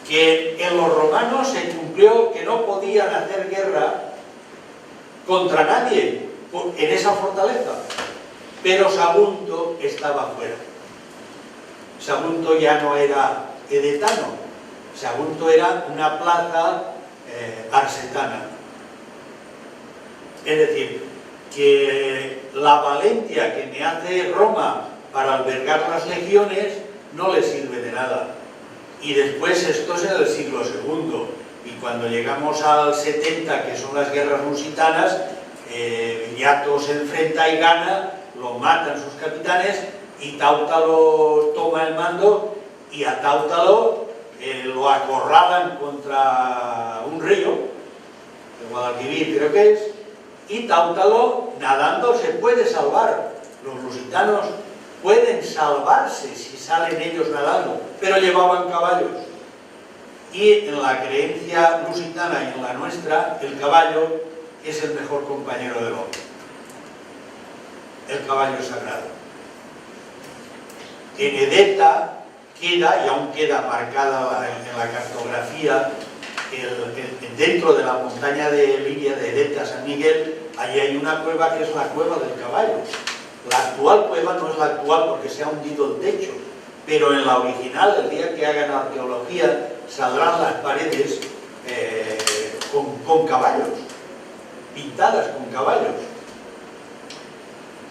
que en los romanos se cumplió que no podían hacer guerra contra nadie en esa fortaleza, pero Sagunto estaba fuera. Sagunto ya no era edetano, Sagunto era una plaza arsetana. Es decir, que la Valencia que me hace Roma para albergar las legiones no le sirve de nada. Y después esto es en el siglo II, y cuando llegamos al 70, que son las guerras lusitanas, Viriato se enfrenta y gana, lo matan sus capitanes, y Táutalo toma el mando, y a Táutalo lo acorralan contra un río, el Guadalquivir creo que es, y Táutalo nadando se puede salvar. Los lusitanos pueden salvarse si salen ellos nadando, pero llevaban caballos. Y en la creencia lusitana y en la nuestra, el caballo es el mejor compañero del hombre. El caballo sagrado. En Edeta queda, y aún queda marcada en la cartografía, dentro de la montaña de Liria de Edeta, San Miguel, allí hay una cueva que es la cueva del caballo. La actual cueva no es la actual porque se ha hundido el techo, pero en la original, el día que hagan arqueología, saldrán las paredes con caballos, pintadas con caballos.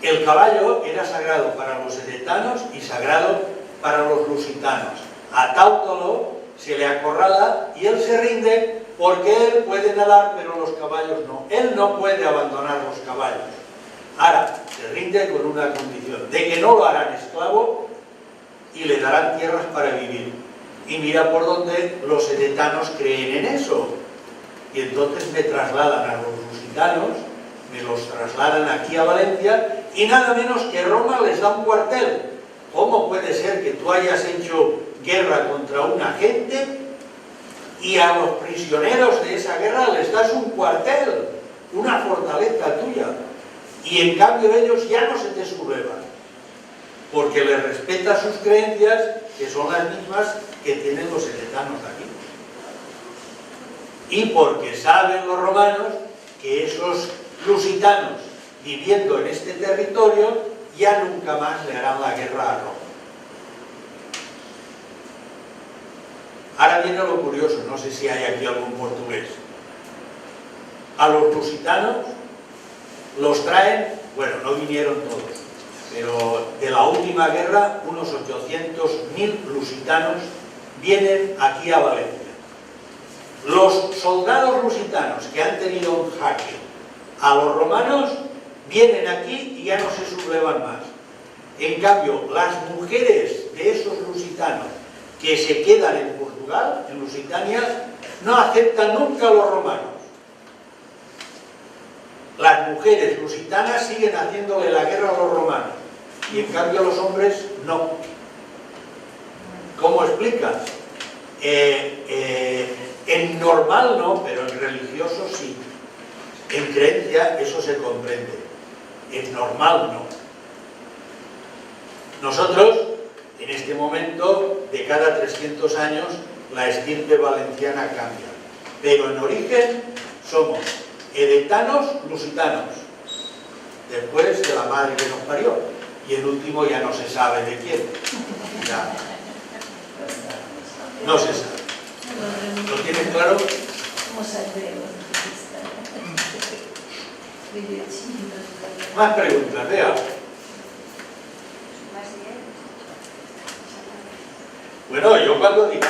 El caballo era sagrado para los edetanos y sagrado para los lusitanos. A Táutolo se le acorrala y él se rinde porque él puede nadar, pero los caballos no. Él no puede abandonar los caballos. Ahora, se rinde con una condición, de que no lo harán esclavo y le darán tierras para vivir. Y mira por dónde los edetanos creen en eso. Y entonces me trasladan a los lusitanos, me los trasladan aquí a Valencia, y nada menos que Roma les da un cuartel. ¿Cómo puede ser que tú hayas hecho guerra contra una gente y a los prisioneros de esa guerra les das un cuartel, una fortaleza tuya? Y en cambio ellos ya no se te sublevan, porque les respetas sus creencias, que son las mismas que tienen los edetanos aquí. Y porque saben los romanos que esos lusitanos viviendo en este territorio ya nunca más le harán la guerra a Roma. Ahora viene lo curioso, no sé si hay aquí algún portugués. A los lusitanos los traen, bueno, no vinieron todos, pero de la última guerra unos 800.000 lusitanos vienen aquí a Valencia. Los soldados lusitanos que han tenido un jaque a los romanos vienen aquí y ya no se sublevan más. En cambio, las mujeres de esos lusitanos que se quedan en Portugal, en Lusitania, no aceptan nunca a los romanos. Las mujeres lusitanas siguen haciéndole la guerra a los romanos y en cambio los hombres no. ¿Cómo explicas? En normal no, pero en religioso sí. En creencia eso se comprende. En normal no. Nosotros, en este momento, de cada 300 años, la estirpe valenciana cambia. Pero en origen somos edetanos, lusitanos. Después de la madre que nos parió. Y el último ya no se sabe de quién. Ya. No se sabe. ¿Lo tienes claro? ¿Cómo saldremos de esta? Más preguntas, vea. Bueno, yo cuando diga